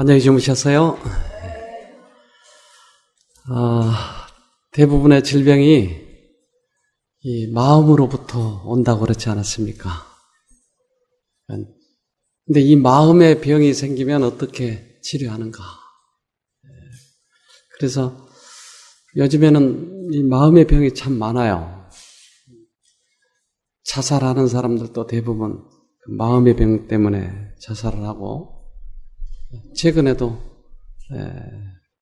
안녕히 주무셨어요? 대부분의 질병이 이 마음으로부터 온다고 그렇지 않았습니까? 근데 이 마음의 병이 생기면 어떻게 치료하는가? 그래서 요즘에는 이 마음의 병이 참 많아요. 자살하는 사람들도 대부분 그 마음의 병 때문에 자살을 하고, 최근에도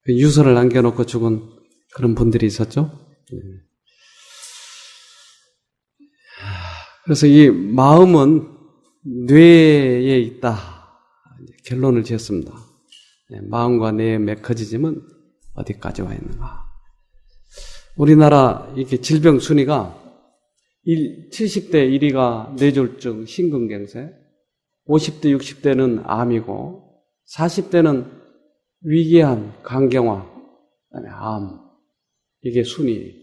그 유서를 남겨놓고 죽은 그런 분들이 있었죠. 그래서 이 마음은 뇌에 있다, 결론을 지었습니다. 마음과 뇌의 메커니즘은 어디까지 와 있는가? 우리나라 이렇게 질병 순위가 70대 1위가 뇌졸중, 심근경색, 50대 60대는 암이고, 40대는 위궤양, 간경화, 그다음에 암, 이게 순위.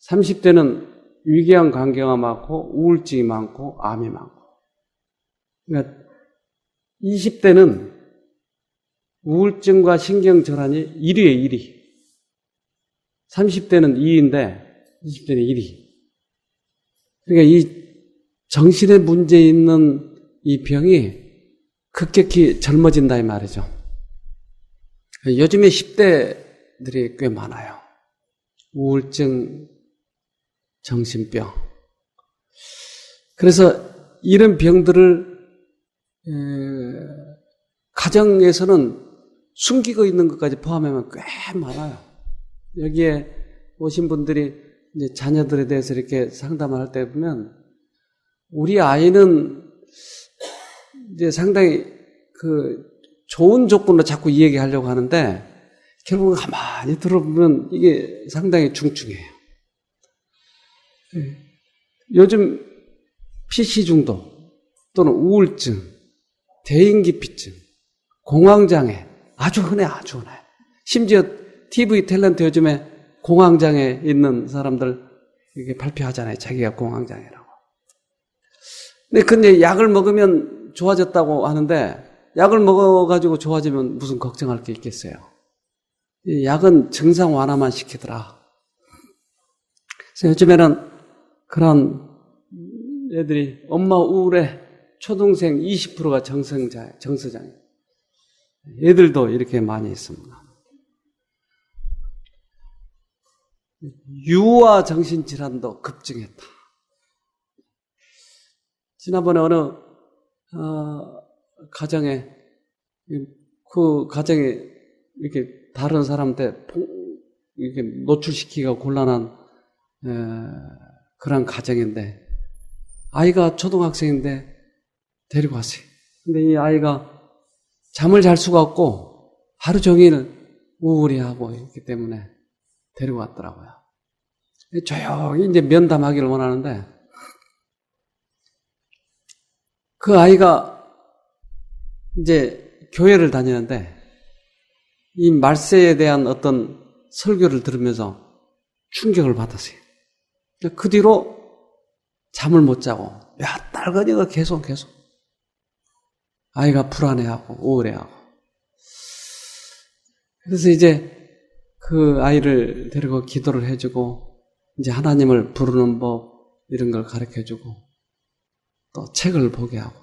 30대는 위궤양, 간경화 많고 우울증이 많고 암이 많고. 그러니까 20대는 우울증과 신경질환이 1위에 1위. 30대는 2위인데 20대는 1위. 그러니까 이 정신에 문제 있는 이 병이 급격히 젊어진다 이 말이죠. 요즘에 10대들이 꽤 많아요. 우울증, 정신병. 그래서 이런 병들을 가정에서는 숨기고 있는 것까지 포함하면 꽤 많아요. 여기에 오신 분들이 이제 자녀들에 대해서 이렇게 상담을 할 때 보면, 우리 아이는 이제 상당히 그 좋은 조건으로 자꾸 이 얘기하려고 하는데, 결국 가만히 들어보면 이게 상당히 중증이에요. 요즘 PC 중독 또는 우울증, 대인기피증, 공황장애 아주 흔해, 아주 흔해. 심지어 TV 탤런트 요즘에 공황장애 있는 사람들 이렇게 발표하잖아요. 자기가 공황장애라고. 근데 약을 먹으면 좋아졌다고 하는데, 약을 먹어가지고 좋아지면 무슨 걱정할 게 있겠어요. 이 약은 증상 완화만 시키더라. 그래서 요즘에는 그런 애들이 엄마 우울해, 초등생 20%가 정서장애. 애들도 이렇게 많이 있습니다. 유아 정신질환도 급증했다. 지난번에 어느 가정에, 그 가정에 이렇게 다른 사람한테 이렇게 노출시키기가 곤란한 그런 가정인데, 아이가 초등학생인데 데리고 왔어요. 근데 이 아이가 잠을 잘 수가 없고 하루 종일 우울해하고 있기 때문에 데리고 왔더라고요. 조용히 이제 면담하기를 원하는데, 그 아이가 이제 교회를 다니는데 이 말세에 대한 어떤 설교를 들으면서 충격을 받았어요. 그 뒤로 잠을 못 자고 몇 달간이가 계속 아이가 불안해하고 우울해하고. 그래서 이제 그 아이를 데리고 기도를 해주고, 이제 하나님을 부르는 법 이런 걸 가르쳐주고, 또 책을 보게 하고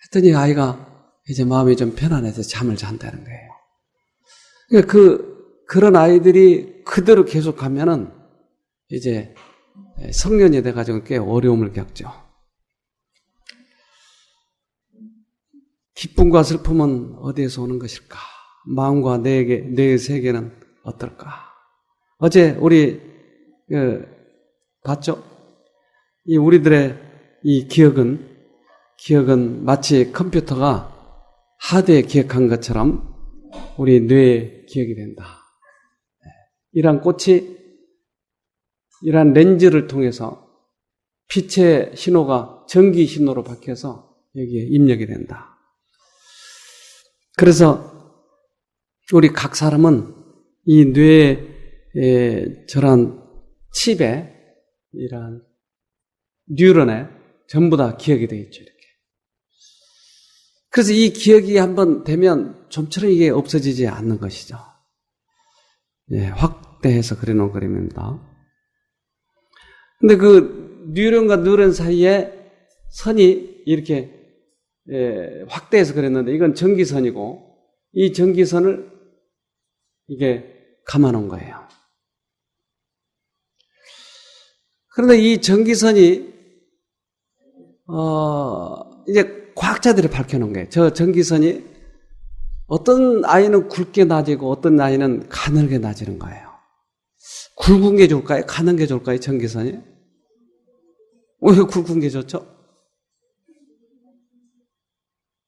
했더니 아이가 이제 마음이 좀 편안해서 잠을 잔다는 거예요. 그러니까 그런 아이들이 그대로 계속 가면은 이제 성년이 돼가지고 꽤 어려움을 겪죠. 기쁨과 슬픔은 어디에서 오는 것일까? 마음과 뇌의 세계는 어떨까? 어제 우리 봤죠? 이 우리들의 이 기억은 마치 컴퓨터가 하드에 기억한 것처럼 우리 뇌에 기억이 된다. 이러한 이러한 렌즈를 통해서 빛의 신호가 전기 신호로 바뀌어서 여기에 입력이 된다. 그래서 우리 각 사람은 이 뇌의 저런 칩에, 이러한 뉴런에 전부 다 기억이 되어 있죠, 이렇게. 그래서 이 기억이 한번 되면 좀처럼 이게 없어지지 않는 것이죠. 예, 확대해서 그려놓은 그림입니다. 근데 그 뉴런과 뉴런 사이에 선이 이렇게 확대해서 그렸는데 이건 전기선이고 이 전기선을 이게 감아놓은 거예요. 그런데 이 전기선이 이제 과학자들이 밝혀놓은 거예요. 저 전기선이 어떤 아이는 굵게 나지고 어떤 아이는 가늘게 나지는 거예요. 굵은 게 좋을까요? 가는 게 좋을까요? 전기선이? 왜 굵은 게 좋죠?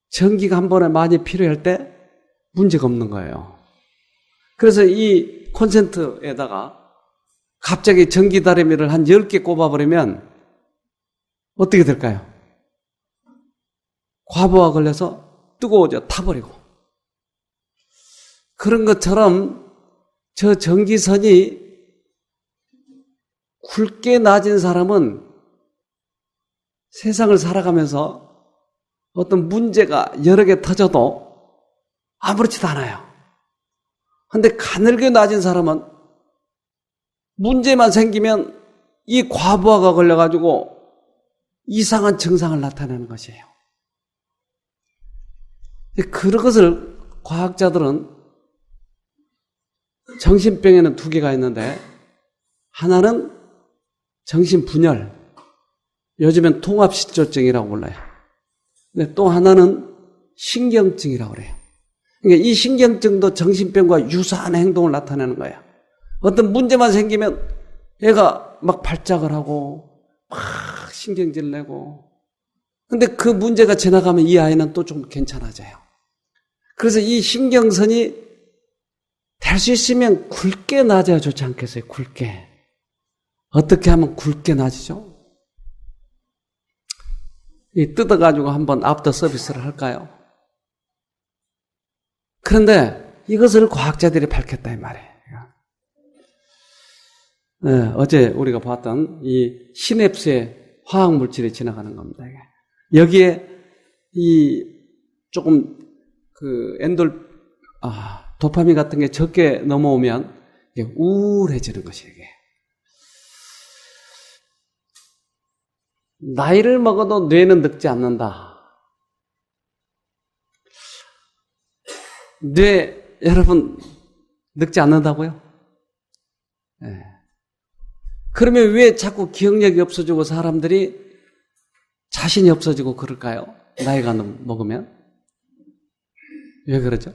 전기가 한 번에 많이 필요할 때 문제가 없는 거예요. 그래서 이 콘센트에다가 갑자기 전기 다리미를 한 10개 꼽아버리면 어떻게 될까요? 과부하 걸려서 뜨거워져 타버리고. 그런 것처럼 저 전기선이 굵게 낮은 사람은 세상을 살아가면서 어떤 문제가 여러 개 터져도 아무렇지도 않아요. 그런데 가늘게 낮은 사람은 문제만 생기면 이 과부하가 걸려가지고 이상한 증상을 나타내는 것이에요. 그런 것을 과학자들은 정신병에는 두 개가 있는데 하나는 정신분열, 요즘엔 통합失조증이라고 불러요. 근데 또 하나는 신경증이라고 그래요. 그러니까 이 신경증도 정신병과 유사한 행동을 나타내는 거예요. 어떤 문제만 생기면 얘가 막 발작을 하고 막 신경질 내고 근데 그 문제가 지나가면 이 아이는 또 좀 괜찮아져요. 그래서 이 신경선이 될 수 있으면 굵게 낮아야 좋지 않겠어요? 굵게. 어떻게 하면 굵게 낮이죠? 이 뜯어가지고 한번 애프터 서비스를 할까요? 그런데 이것을 과학자들이 밝혔다 이 말이에요. 네, 어제 우리가 봤던 이 시냅스의 화학 물질이 지나가는 겁니다. 여기에 이 조금 그 도파민 같은 게 적게 넘어오면 이게 우울해지는 것이에요. 이게. 나이를 먹어도 뇌는 늙지 않는다. 뇌 여러분 늙지 않는다고요? 네. 그러면 왜 자꾸 기억력이 없어지고 사람들이 자신이 없어지고 그럴까요? 나이가 먹으면? 왜 그러죠?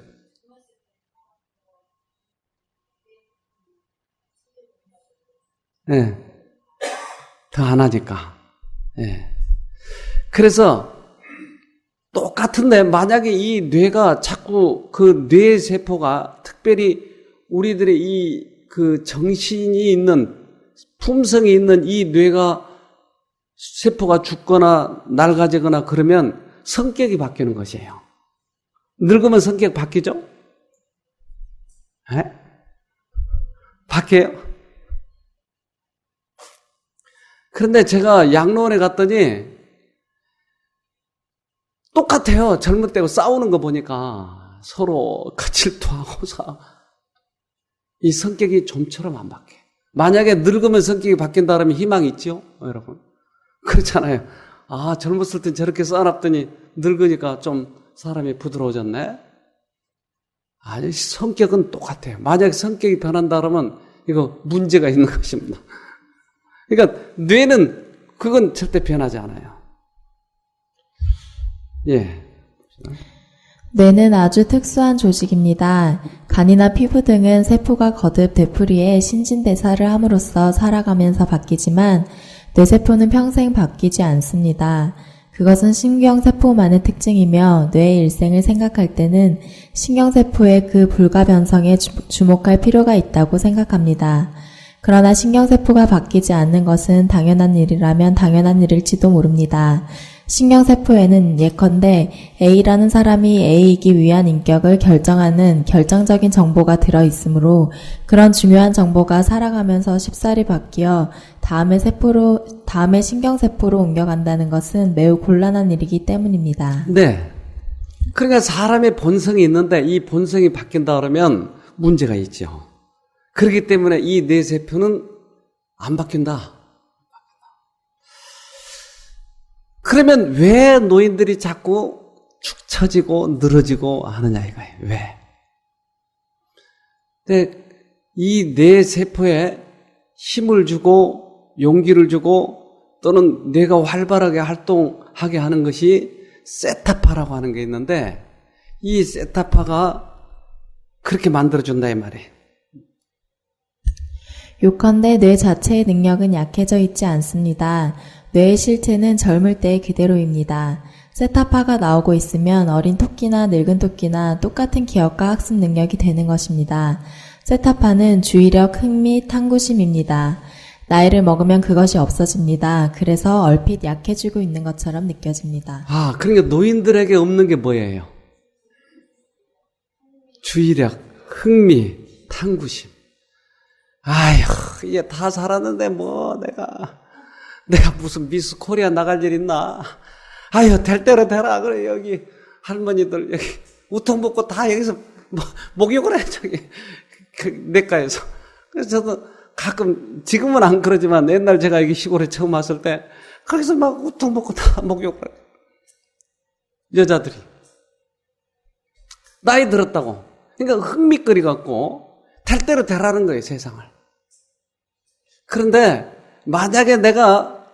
네. 더 안 하니까. 네. 그래서 똑같은데 만약에 이 뇌가 자꾸 그 뇌세포가 특별히 우리들의 이 그 정신이 있는 품성이 있는 이 뇌가 세포가 죽거나 낡아지거나 그러면 성격이 바뀌는 것이에요. 늙으면 성격 바뀌죠? 에? 바뀌어요? 그런데 제가 양로원에 갔더니 똑같아요. 젊을 때고 싸우는 거 보니까 서로 질투하고 이 성격이 좀처럼 안 바뀌어요. 만약에 늙으면 성격이 바뀐다 그러면 희망이 있죠? 여러분. 그렇잖아요. 아, 젊었을 땐 저렇게 싸놨더니 늙으니까 좀 사람이 부드러워졌네? 아니, 성격은 똑같아요. 만약에 성격이 변한다 그러면 이거 문제가 있는 것입니다. 그러니까 뇌는 그건 절대 변하지 않아요. 예. 뇌는 아주 특수한 조직입니다. 간이나 피부 등은 세포가 거듭 되풀이해 신진대사를 함으로써 살아가면서 바뀌지만 뇌세포는 평생 바뀌지 않습니다. 그것은 신경세포만의 특징이며 뇌의 일생을 생각할 때는 신경세포의 그 불가변성에 주목할 필요가 있다고 생각합니다. 그러나 신경세포가 바뀌지 않는 것은 당연한 일이라면 당연한 일일지도 모릅니다. 신경세포에는 예컨대 A라는 사람이 A이기 위한 인격을 결정하는 결정적인 정보가 들어있으므로 그런 중요한 정보가 살아가면서 쉽사리 바뀌어 다음의 신경세포로 옮겨간다는 것은 매우 곤란한 일이기 때문입니다. 네. 그러니까 사람의 본성이 있는데 이 본성이 바뀐다 그러면 문제가 있죠. 그렇기 때문에 이 뇌세포는 안 바뀐다. 그러면 왜 노인들이 자꾸 축 처지고 늘어지고 하느냐 이거예요. 왜? 근데 이 뇌세포에 힘을 주고 용기를 주고 또는 뇌가 활발하게 활동하게 하는 것이 세타파라고 하는 게 있는데 이 세타파가 그렇게 만들어준다 이 말이에요. 요컨대 뇌 자체의 능력은 약해져 있지 않습니다. 뇌의 실체는 젊을 때의 그대로입니다. 세타파가 나오고 있으면 어린 토끼나 늙은 토끼나 똑같은 기억과 학습 능력이 되는 것입니다. 세타파는 주의력, 흥미, 탐구심입니다. 나이를 먹으면 그것이 없어집니다. 그래서 얼핏 약해지고 있는 것처럼 느껴집니다. 그러니까 노인들에게 없는 게 뭐예요? 주의력, 흥미, 탐구심. 아휴, 이게 다 살았는데 뭐 내가 무슨 미스 코리아 나갈 일 있나? 아휴, 될 대로 되라. 그래, 여기 할머니들 여기 우통 벗고 다 여기서 목욕을 해, 저기 내과에서. 그래서 저도 가끔 지금은 안 그러지만 옛날 제가 여기 시골에 처음 왔을 때 거기서 막 우통 벗고 다 목욕을 해. 여자들이 나이 들었다고. 그러니까 흥미거리 갖고 될 대로 되라는 거예요, 세상을. 그런데 만약에 내가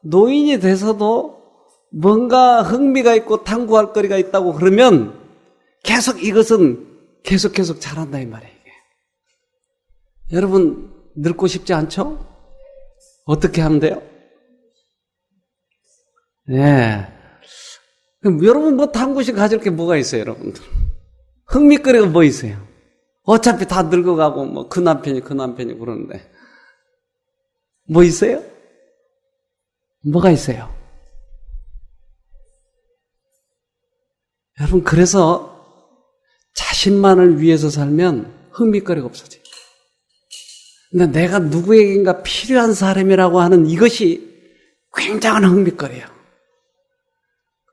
노인이 돼서도 뭔가 흥미가 있고 탐구할 거리가 있다고 그러면 계속 이것은 계속 자란다 이 말이에요. 이게. 여러분 늙고 싶지 않죠? 어떻게 하면 돼요? 예. 그럼 여러분 뭐 탐구심 가질 게 뭐가 있어요, 여러분들? 흥미거리가 뭐 있어요? 어차피 다 늙어가고 뭐 그 남편이 그러는데 뭐 있어요? 뭐가 있어요? 여러분 그래서 자신만을 위해서 살면 흥미거리가 없어져요. 근데 내가 누구에게인가 필요한 사람이라고 하는 이것이 굉장한 흥미거리예요.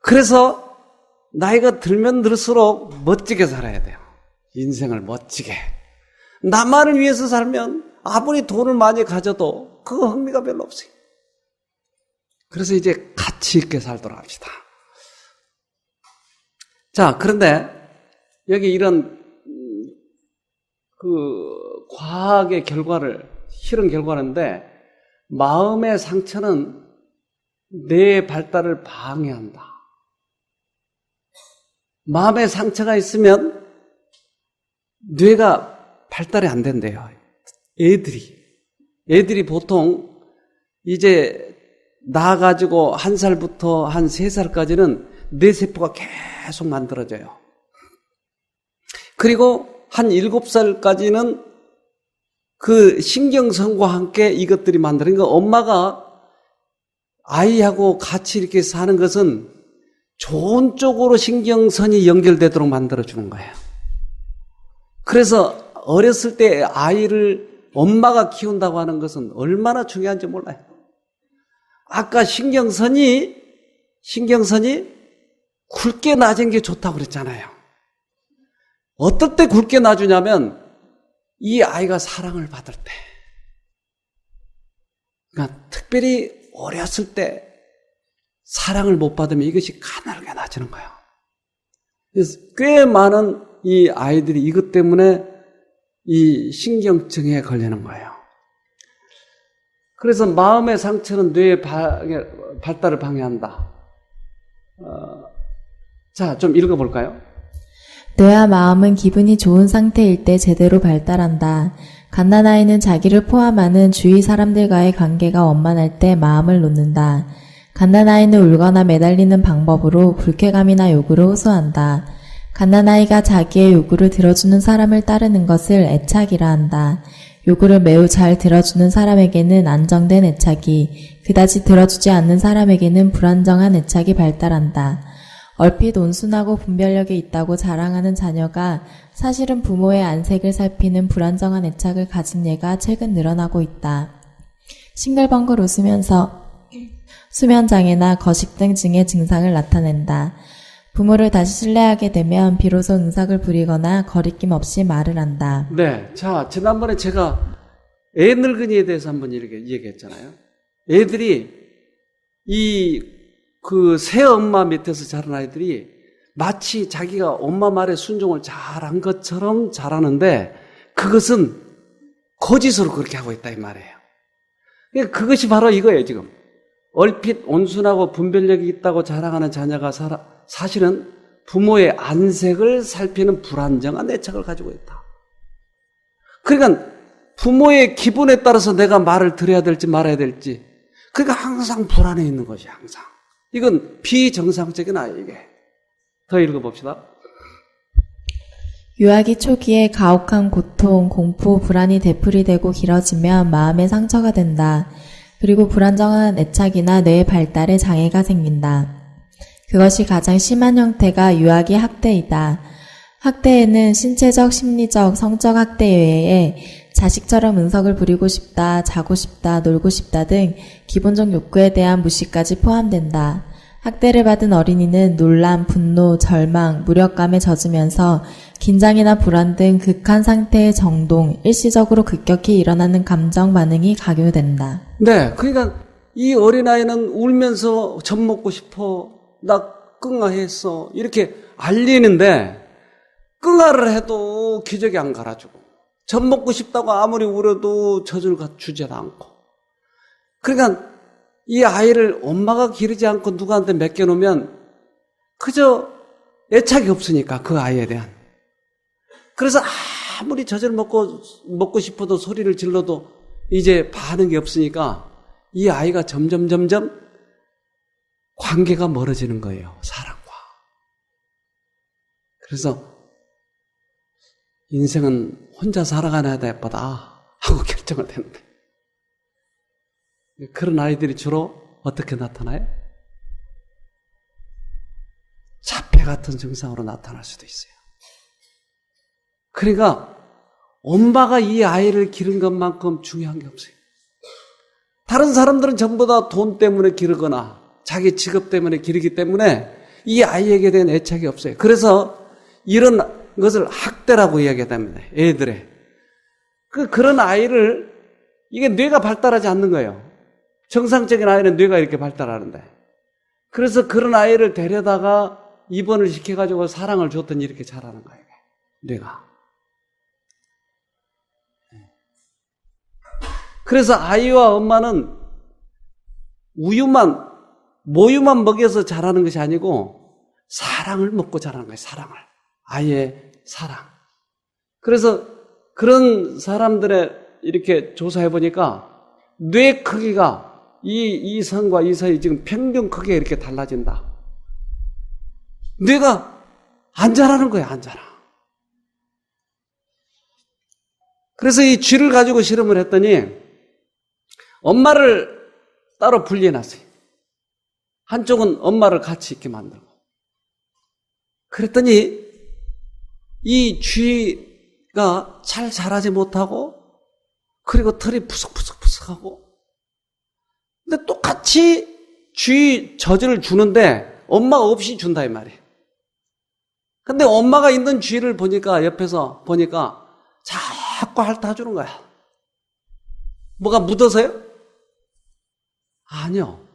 그래서 나이가 들면 들수록 멋지게 살아야 돼요. 인생을 멋지게. 나만을 위해서 살면 아무리 돈을 많이 가져도 그거 흥미가 별로 없어요. 그래서 이제 가치 있게 살도록 합시다. 자, 그런데 여기 이런 과학의 결과를 실은 결과인데 마음의 상처는 뇌의 발달을 방해한다. 마음의 상처가 있으면 뇌가 발달이 안 된대요. 애들이 보통 이제 나가지고 1살부터 한 3살까지는 뇌세포가 계속 만들어져요. 그리고 한 7살까지는 그 신경성과 함께 이것들이 만들어요. 그러니까 엄마가 아이하고 같이 이렇게 사는 것은 좋은 쪽으로 신경선이 연결되도록 만들어주는 거예요. 그래서 어렸을 때 아이를 엄마가 키운다고 하는 것은 얼마나 중요한지 몰라요. 아까 신경선이 굵게 놔진 게 좋다고 그랬잖아요. 어떨 때 굵게 놔주냐면 이 아이가 사랑을 받을 때, 그러니까 특별히 어렸을 때 사랑을 못 받으면 이것이 가늘게 놔지는 거예요. 그래서 꽤 많은 이 아이들이 이것 때문에 이 신경증에 걸리는 거예요. 그래서 마음의 상처는 뇌의 발달을 방해한다. 자, 좀 읽어볼까요? 뇌와 마음은 기분이 좋은 상태일 때 제대로 발달한다. 갓난아이는 자기를 포함하는 주위 사람들과의 관계가 원만할 때 마음을 놓는다. 갓난아이는 울거나 매달리는 방법으로 불쾌감이나 요구를 호소한다. 갓난아이가 자기의 요구를 들어주는 사람을 따르는 것을 애착이라 한다. 요구를 매우 잘 들어주는 사람에게는 안정된 애착이, 그다지 들어주지 않는 사람에게는 불안정한 애착이 발달한다. 얼핏 온순하고 분별력이 있다고 자랑하는 자녀가 사실은 부모의 안색을 살피는 불안정한 애착을 가진 예가 최근 늘어나고 있다. 싱글벙글 웃으면서 수면장애나 거식 등 증의 증상을 나타낸다. 부모를 다시 신뢰하게 되면 비로소 응삭을 부리거나 거리낌 없이 말을 한다. 네. 자, 지난번에 제가 애 늙은이에 대해서 한번 이렇게 얘기했잖아요. 애들이 새 엄마 밑에서 자란 아이들이 마치 자기가 엄마 말에 순종을 잘한 것처럼 잘하는데 그것은 거짓으로 그렇게 하고 있다 이 말이에요. 그것이 바로 이거예요, 지금. 얼핏 온순하고 분별력이 있다고 자랑하는 자녀가 사실은 부모의 안색을 살피는 불안정한 애착을 가지고 있다. 그러니까 부모의 기분에 따라서 내가 말을 들어야 될지 말아야 될지 그러니까 항상 불안해 있는 것이 항상. 이건 비정상적인 아이에게. 더 읽어봅시다. 유아기 초기에 가혹한 고통, 공포, 불안이 되풀이되고 길어지면 마음에 상처가 된다. 그리고 불안정한 애착이나 뇌의 발달에 장애가 생긴다. 그것이 가장 심한 형태가 유아기 학대이다. 학대에는 신체적, 심리적, 성적 학대 외에 자식처럼 응석을 부리고 싶다, 자고 싶다, 놀고 싶다 등 기본적 욕구에 대한 무시까지 포함된다. 학대를 받은 어린이는 놀람, 분노, 절망, 무력감에 젖으면서 긴장이나 불안 등 극한 상태의 정동, 일시적으로 급격히 일어나는 감정 반응이 강요된다. 네, 그러니까 이 어린아이는 울면서 젖 먹고 싶어, 나 끙아했어 이렇게 알리는데 끙아를 해도 기저귀 안 갈아주고 젖 먹고 싶다고 아무리 울어도 젖을 주지 않고 그러니까 이 아이를 엄마가 기르지 않고 누구한테 맡겨놓으면 그저 애착이 없으니까 그 아이에 대한. 그래서 아무리 젖을 먹고 싶어도 소리를 질러도 이제 반응이 없으니까 이 아이가 점점 관계가 멀어지는 거예요. 사랑과. 그래서 인생은 혼자 살아가는 데보다 하고 결정을 했는데 그런 아이들이 주로 어떻게 나타나요? 자폐 같은 증상으로 나타날 수도 있어요. 그러니까 엄마가 이 아이를 기른 것만큼 중요한 게 없어요. 다른 사람들은 전부 다 돈 때문에 기르거나 자기 직업 때문에 기르기 때문에 이 아이에게 대한 애착이 없어요. 그래서 이런 것을 학대라고 이야기합니다. 애들의. 그런 아이를 이게 뇌가 발달하지 않는 거예요. 정상적인 아이는 뇌가 이렇게 발달하는데. 그래서 그런 아이를 데려다가 입원을 시켜가지고 사랑을 줬더니 이렇게 자라는 거예요. 뇌가. 그래서 아이와 엄마는 모유만 먹여서 자라는 것이 아니고 사랑을 먹고 자라는 거예요. 사랑을. 아이의 사랑. 그래서 그런 사람들의 이렇게 조사해 보니까 뇌 크기가 이 선과 이 사이 지금 평균 크기가 이렇게 달라진다. 뇌가 안 자라는 거예요. 안 자라. 그래서 이 쥐를 가지고 실험을 했더니 엄마를 따로 분리해놨어요. 한쪽은 엄마를 같이 있게 만들고. 그랬더니 이 쥐가 잘 자라지 못하고 그리고 털이 푸석푸석하고 근데 똑같이 쥐 젖을 주는데 엄마가 없이 준다 이 말이에요. 근데 엄마가 있는 쥐를 보니까 옆에서 보니까 자꾸 핥아주는 거야. 뭐가 묻어서요? 아니요.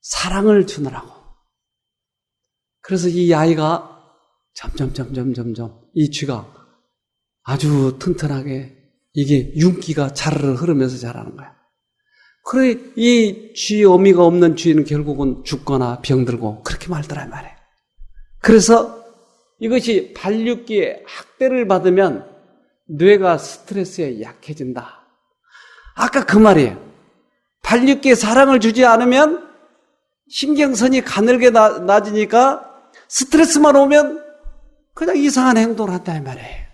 사랑을 주느라고. 그래서 이 아이가 점점 이 쥐가 아주 튼튼하게 이게 윤기가 자르르 흐르면서 자라는 거야. 그래 이 쥐 어미가 없는 쥐는 결국은 죽거나 병들고 그렇게 말더라 말이에요. 그래서 이것이 발육기에 학대를 받으면 뇌가 스트레스에 약해진다. 아까 그 말이에요. 발육기에 사랑을 주지 않으면 신경선이 가늘게 낮으니까 스트레스만 오면 그냥 이상한 행동을 한다 이 말이에요.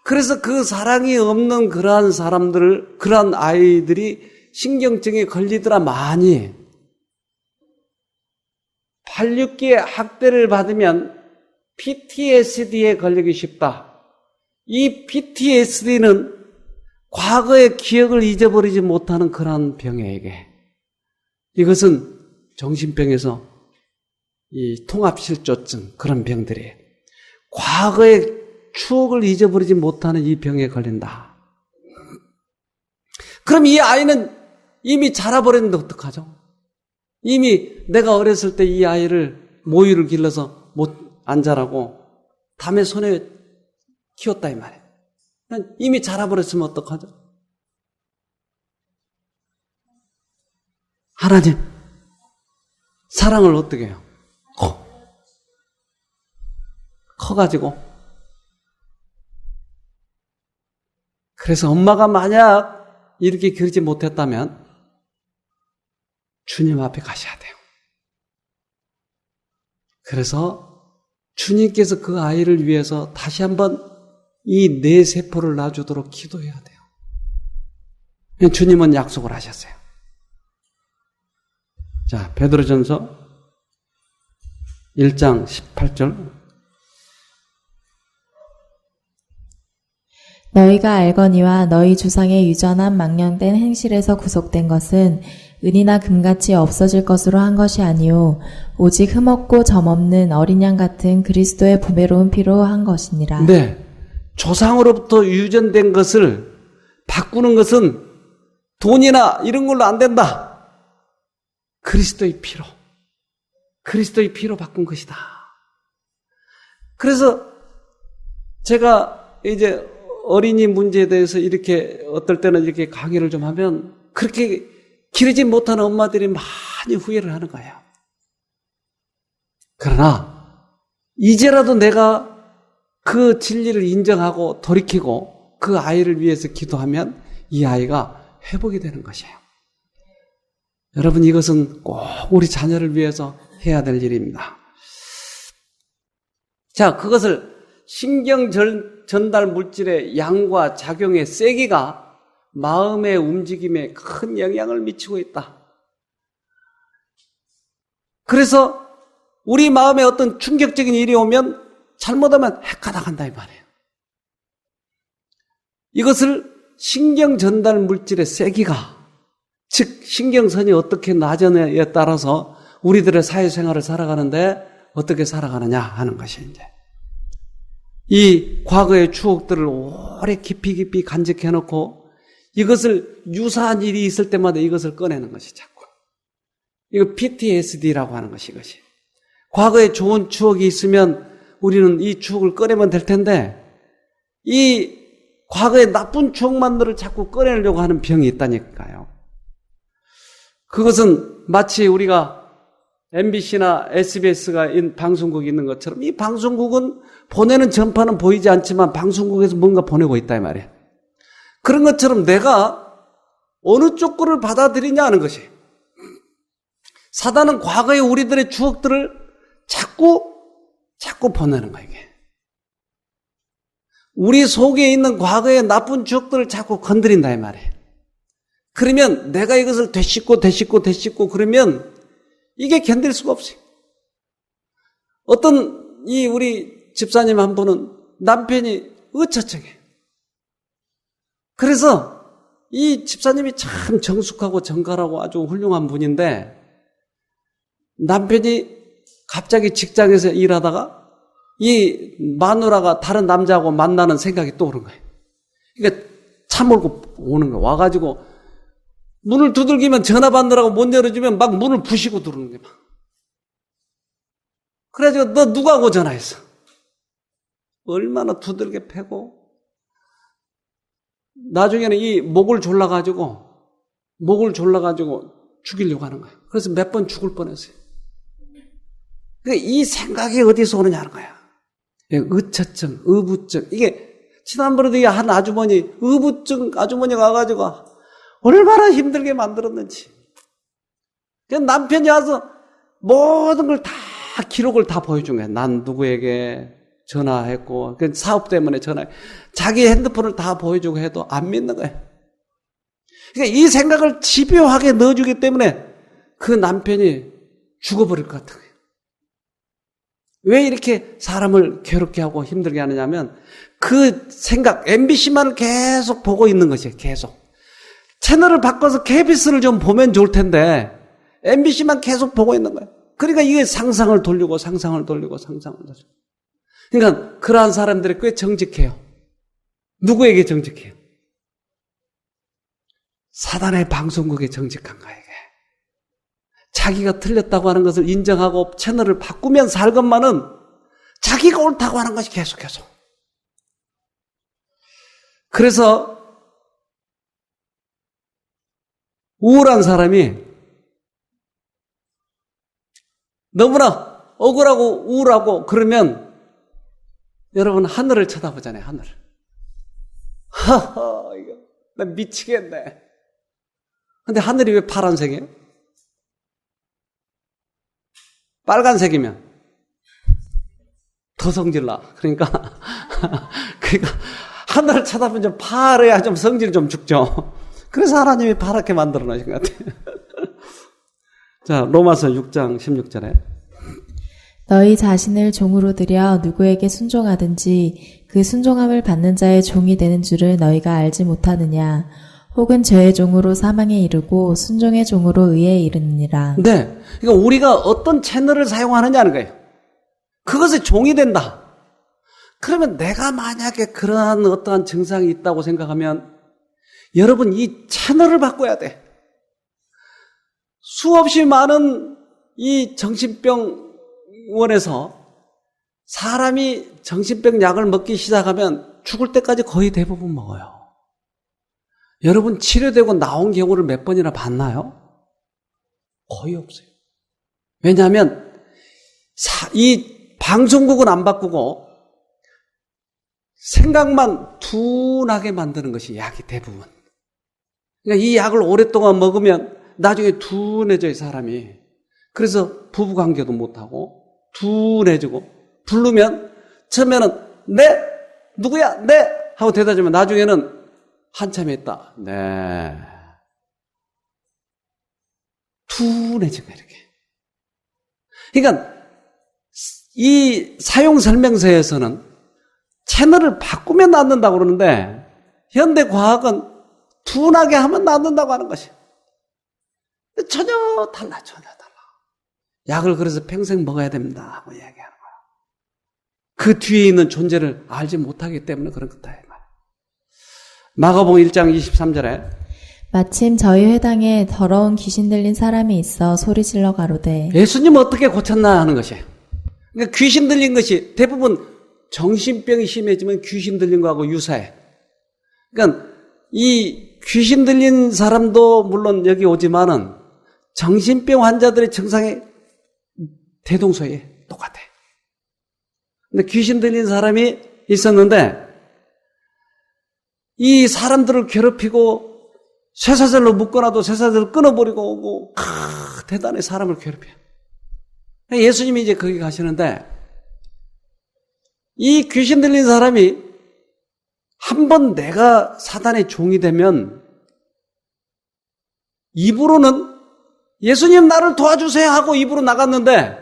그래서 그 사랑이 없는 그러한 아이들이 신경증에 걸리더라 많이. 발육기에 학대를 받으면 PTSD에 걸리기 쉽다. 이 PTSD는 과거의 기억을 잊어버리지 못하는 그러한 병에게 이것은 정신병에서 이 통합실조증 그런 병들이에요. 과거의 추억을 잊어버리지 못하는 이 병에 걸린다. 그럼 이 아이는 이미 자라버렸는데 어떡하죠? 이미 내가 어렸을 때 이 아이를 모유를 길러서 안 자라고 담에 손에 키웠다 이 말이에요. 이미 자라버렸으면 어떡하죠? 하나님 사랑을 어떻게 해요? 커가지고 그래서 엄마가 만약 이렇게 기르지 못했다면 주님 앞에 가셔야 돼요. 그래서 주님께서 그 아이를 위해서 다시 한번 이 뇌 세포를 놔주도록 기도해야 돼요. 주님은 약속을 하셨어요. 자, 베드로전서 1장 18절. 너희가 알거니와 너희 주상의 유전한 망령된 행실에서 구속된 것은 은이나 금같이 없어질 것으로 한 것이 아니요 오직 흠없고 점없는 어린 양 같은 그리스도의 보배로운 피로 한 것이니라. 네, 조상으로부터 유전된 것을 바꾸는 것은 돈이나 이런 걸로 안 된다. 그리스도의 피로 바꾼 것이다. 그래서 제가 이제 어린이 문제에 대해서 이렇게 어떨 때는 이렇게 강의를 좀 하면 그렇게 기르지 못하는 엄마들이 많이 후회를 하는 거예요. 그러나 이제라도 내가 그 진리를 인정하고 돌이키고 그 아이를 위해서 기도하면 이 아이가 회복이 되는 것이에요. 여러분 이것은 꼭 우리 자녀를 위해서 해야 될 일입니다. 자, 그것을 신경 전달 물질의 양과 작용의 세기가 마음의 움직임에 큰 영향을 미치고 있다. 그래서 우리 마음에 어떤 충격적인 일이 오면 잘못하면 헷가닥한다 이 말이에요. 이것을 신경 전달 물질의 세기가, 즉 신경선이 어떻게 나전에 따라서 우리들의 사회생활을 살아가는데 어떻게 살아가느냐 하는 것이 이제 이 과거의 추억들을 오래 깊이 간직해놓고 이것을 유사한 일이 있을 때마다 이것을 꺼내는 것이 자꾸. 이거 PTSD라고 하는 것이 이것이. 과거에 좋은 추억이 있으면 우리는 이 추억을 꺼내면 될 텐데 이 과거의 나쁜 추억만들을 자꾸 꺼내려고 하는 병이 있다니까요. 그것은 마치 우리가 MBC나 SBS가 방송국이 있는 것처럼 이 방송국은 보내는 전파는 보이지 않지만 방송국에서 뭔가 보내고 있다 이 말이에요. 그런 것처럼 내가 어느 쪽 거를 받아들이냐 하는 것이. 사단은 과거의 우리들의 추억들을 자꾸 보내는 거예요. 이게. 우리 속에 있는 과거의 나쁜 추억들을 자꾸 건드린다 이 말이에요. 그러면 내가 이것을 되씹고 그러면 이게 견딜 수가 없어요. 어떤 우리 집사님 한 분은 남편이 의처증해. 그래서 이 집사님이 참 정숙하고 정갈하고 아주 훌륭한 분인데 남편이 갑자기 직장에서 일하다가 이 마누라가 다른 남자하고 만나는 생각이 떠오른 거예요. 그러니까 차 몰고 오는 거예요. 와가지고 문을 두들기면 전화 받느라고 못 열어주면 막 문을 부시고 들어오는 거예요. 그래가지고 너 누구하고 전화했어? 얼마나 두들겨 패고 나중에는 이 목을 졸라가지고 죽이려고 하는 거예요. 그래서 몇 번 죽을 뻔했어요. 그러니까 이 생각이 어디서 오느냐는 거야. 의처증, 의부증. 이게 지난번에도 한 아주머니, 의부증 아주머니가 와가지고 얼마나 힘들게 만들었는지. 남편이 와서 모든 걸 다 기록을 다 보여준 거야. 난 누구에게 전화했고, 사업 때문에 자기 핸드폰을 다 보여주고 해도 안 믿는 거예요. 그러니까 이 생각을 집요하게 넣어주기 때문에 그 남편이 죽어버릴 것 같은 거예요. 왜 이렇게 사람을 괴롭게 하고 힘들게 하느냐면 그 생각, MBC만 계속 보고 있는 것이에요. 계속. 채널을 바꿔서 KBS를 좀 보면 좋을 텐데 MBC만 계속 보고 있는 거예요. 그러니까 이게 상상을 돌리고 상상을 돌리고 상상을 돌리고. 그러니까 그러한 사람들이 꽤 정직해요. 누구에게 정직해요? 사단의 방송국에 정직한 거에게. 자기가 틀렸다고 하는 것을 인정하고 채널을 바꾸면 살 것만은 자기가 옳다고 하는 것이 계속해서. 그래서 우울한 사람이 너무나 억울하고 우울하고 그러면 여러분 하늘을 쳐다보잖아요. 하늘. 하하, 이거 나 미치겠네. 근데 하늘이 왜 파란색이에요? 빨간색이면 더 성질나. 그러니까 하늘을 쳐다보면 좀 파래야 좀 성질이 좀 죽죠. 그래서 하나님이 파랗게 만들어 놓으신 것 같아요. 자, 로마서 6장 16절에 너희 자신을 종으로 들여 누구에게 순종하든지 그 순종함을 받는 자의 종이 되는 줄을 너희가 알지 못하느냐. 혹은 죄의 종으로 사망에 이르고 순종의 종으로 의에 이르느니라. 네, 그러니까 우리가 어떤 채널을 사용하느냐는 거예요. 그것이 종이 된다. 그러면 내가 만약에 그러한 어떠한 증상이 있다고 생각하면 여러분 이 채널을 바꿔야 돼. 수없이 많은 이 정신병원에서 사람이 정신병 약을 먹기 시작하면 죽을 때까지 거의 대부분 먹어요. 여러분 치료되고 나온 경우를 몇 번이나 봤나요? 거의 없어요. 왜냐하면 이 방송국은 안 바꾸고 생각만 둔하게 만드는 것이 약이 대부분. 그러니까 이 약을 오랫동안 먹으면 나중에 둔해져요, 사람이. 그래서 부부관계도 못하고 둔해지고 부르면 처음에는 네, 누구야, 네 하고 대답하면 나중에는 한참 있다. 네. 둔해지고 이렇게. 그러니까 이 사용 설명서에서는 채널을 바꾸면 낫는다고 그러는데 현대 과학은 둔하게 하면 낫는다고 하는 것이. 전혀 달라, 전혀 달라. 약을 그래서 평생 먹어야 됩니다 하고 이야기하는 거야. 그 뒤에 있는 존재를 알지 못하기 때문에 그런 거다. 마가복음 1장 23절에 마침 저희 회당에 더러운 귀신 들린 사람이 있어 소리질러 가로되 예수님 어떻게 고쳤나 하는 것이에요. 그러니까 귀신 들린 것이 대부분 정신병이 심해지면 귀신 들린 거하고 유사해. 그러니까 이 귀신 들린 사람도 물론 여기 오지만은 정신병 환자들의 증상이 대동소이해. 똑같아. 근데 귀신 들린 사람이 있었는데 이 사람들을 괴롭히고 쇠사슬로 묶어놔도 쇠사슬을 끊어버리고 오고 대단히 사람을 괴롭혀요. 예수님이 이제 거기 가시는데 이 귀신 들린 사람이 한번 내가 사단의 종이 되면 입으로는 예수님 나를 도와주세요 하고 입으로 나갔는데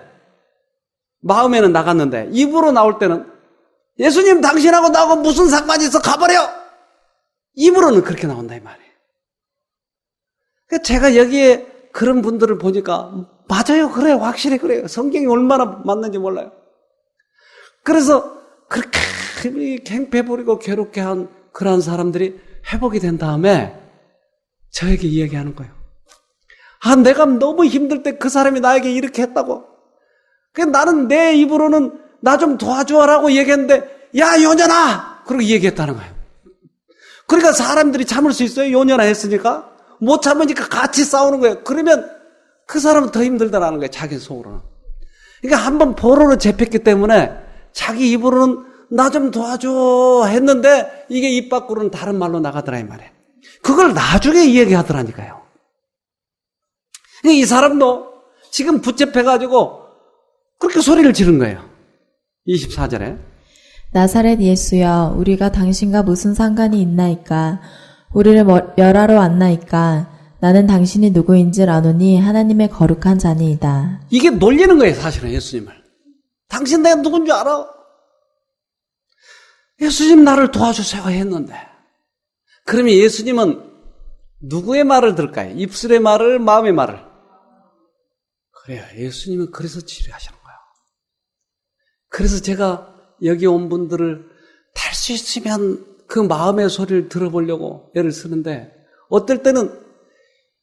마음에는 나갔는데 입으로 나올 때는 예수님 당신하고 나하고 무슨 상관이 있어 가버려! 입으로는 그렇게 나온다 이 말이에요. 제가 여기에 그런 분들을 보니까 맞아요. 그래요. 확실히 그래요. 성경이 얼마나 맞는지 몰라요. 그래서 그렇게 갱패 부리고 괴롭게 한 그러한 사람들이 회복이 된 다음에 저에게 이야기하는 거예요. 아, 내가 너무 힘들 때 그 사람이 나에게 이렇게 했다고. 나는 내 입으로는 나 좀 도와줘라고 얘기했는데 야 요년아! 그러고 얘기했다는 거예요. 그러니까 사람들이 참을 수 있어요? 요년아 했으니까? 못 참으니까 같이 싸우는 거예요. 그러면 그 사람은 더 힘들다라는 거예요. 자기 속으로는. 그러니까 한번 포로로 잡혔기 때문에 자기 입으로는 나 좀 도와줘 했는데 이게 입 밖으로는 다른 말로 나가더라 이 말이에요. 그걸 나중에 이야기하더라니까요. 이 사람도 지금 붙잡혀가지고 그렇게 소리를 지른 거예요. 24절에 나사렛 예수여 우리가 당신과 무슨 상관이 있나이까 우리를 멸하러 왔나이까 나는 당신이 누구인지 아노니 하나님의 거룩한 자니이다. 이게 놀리는 거예요. 사실은 예수님을. 당신 내가 누군지 알아? 예수님 나를 도와주세요 했는데 그러면 예수님은 누구의 말을 들을까요? 입술의 말을, 마음의 말을? 그래요. 예수님은 그래서 치료하시는 거예요. 그래서 제가 여기 온 분들을 달 수 있으면 그 마음의 소리를 들어보려고 애를 쓰는데, 어떨 때는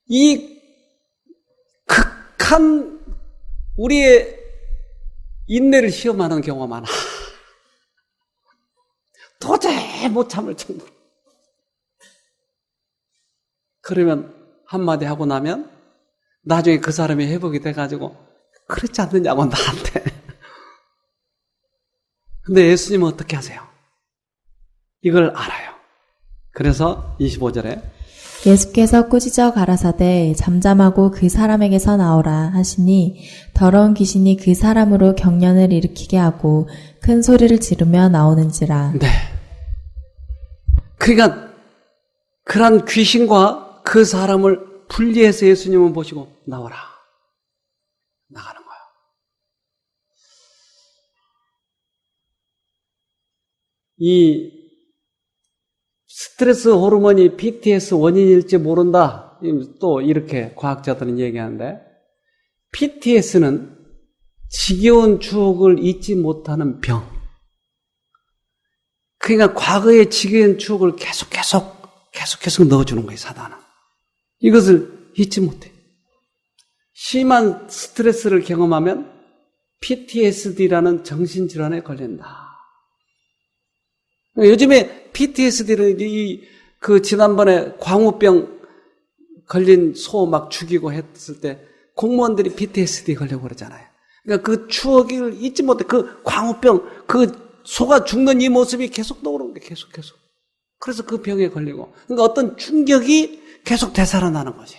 이 극한 우리의 인내를 시험하는 경우가 많아. 도저히 못 참을 정도로. 그러면 한마디 하고 나면 나중에 그 사람이 회복이 돼가지고 그렇지 않느냐고 나한테. 근데 예수님은 어떻게 하세요? 이걸 알아요. 그래서 25절에 예수께서 꾸짖어 가라사대 잠잠하고 그 사람에게서 나오라 하시니 더러운 귀신이 그 사람으로 경련을 일으키게 하고 큰 소리를 지르며 나오는지라. 네. 그러니까 그런 귀신과 그 사람을 분리해서 예수님은 보시고 나와라. 나가는 거예요. 이 스트레스 호르몬이 PTS 원인일지 모른다. 또 이렇게 과학자들은 얘기하는데, PTS는 지겨운 추억을 잊지 못하는 병. 그러니까 과거의 지겨운 추억을 계속 넣어주는 거예요, 사단은. 이것을 잊지 못해. 심한 스트레스를 경험하면 PTSD라는 정신질환에 걸린다. 요즘에 PTSD는 지난번에 광우병 걸린 소 막 죽이고 했을 때 공무원들이 PTSD 걸려고 그러잖아요. 그러니까 그 추억을 잊지 못해. 그 광우병, 그 소가 죽는 이 모습이 계속 떠오르는 거예요. 계속. 그래서 그 병에 걸리고. 그러니까 어떤 충격이 계속 되살아나는 거지.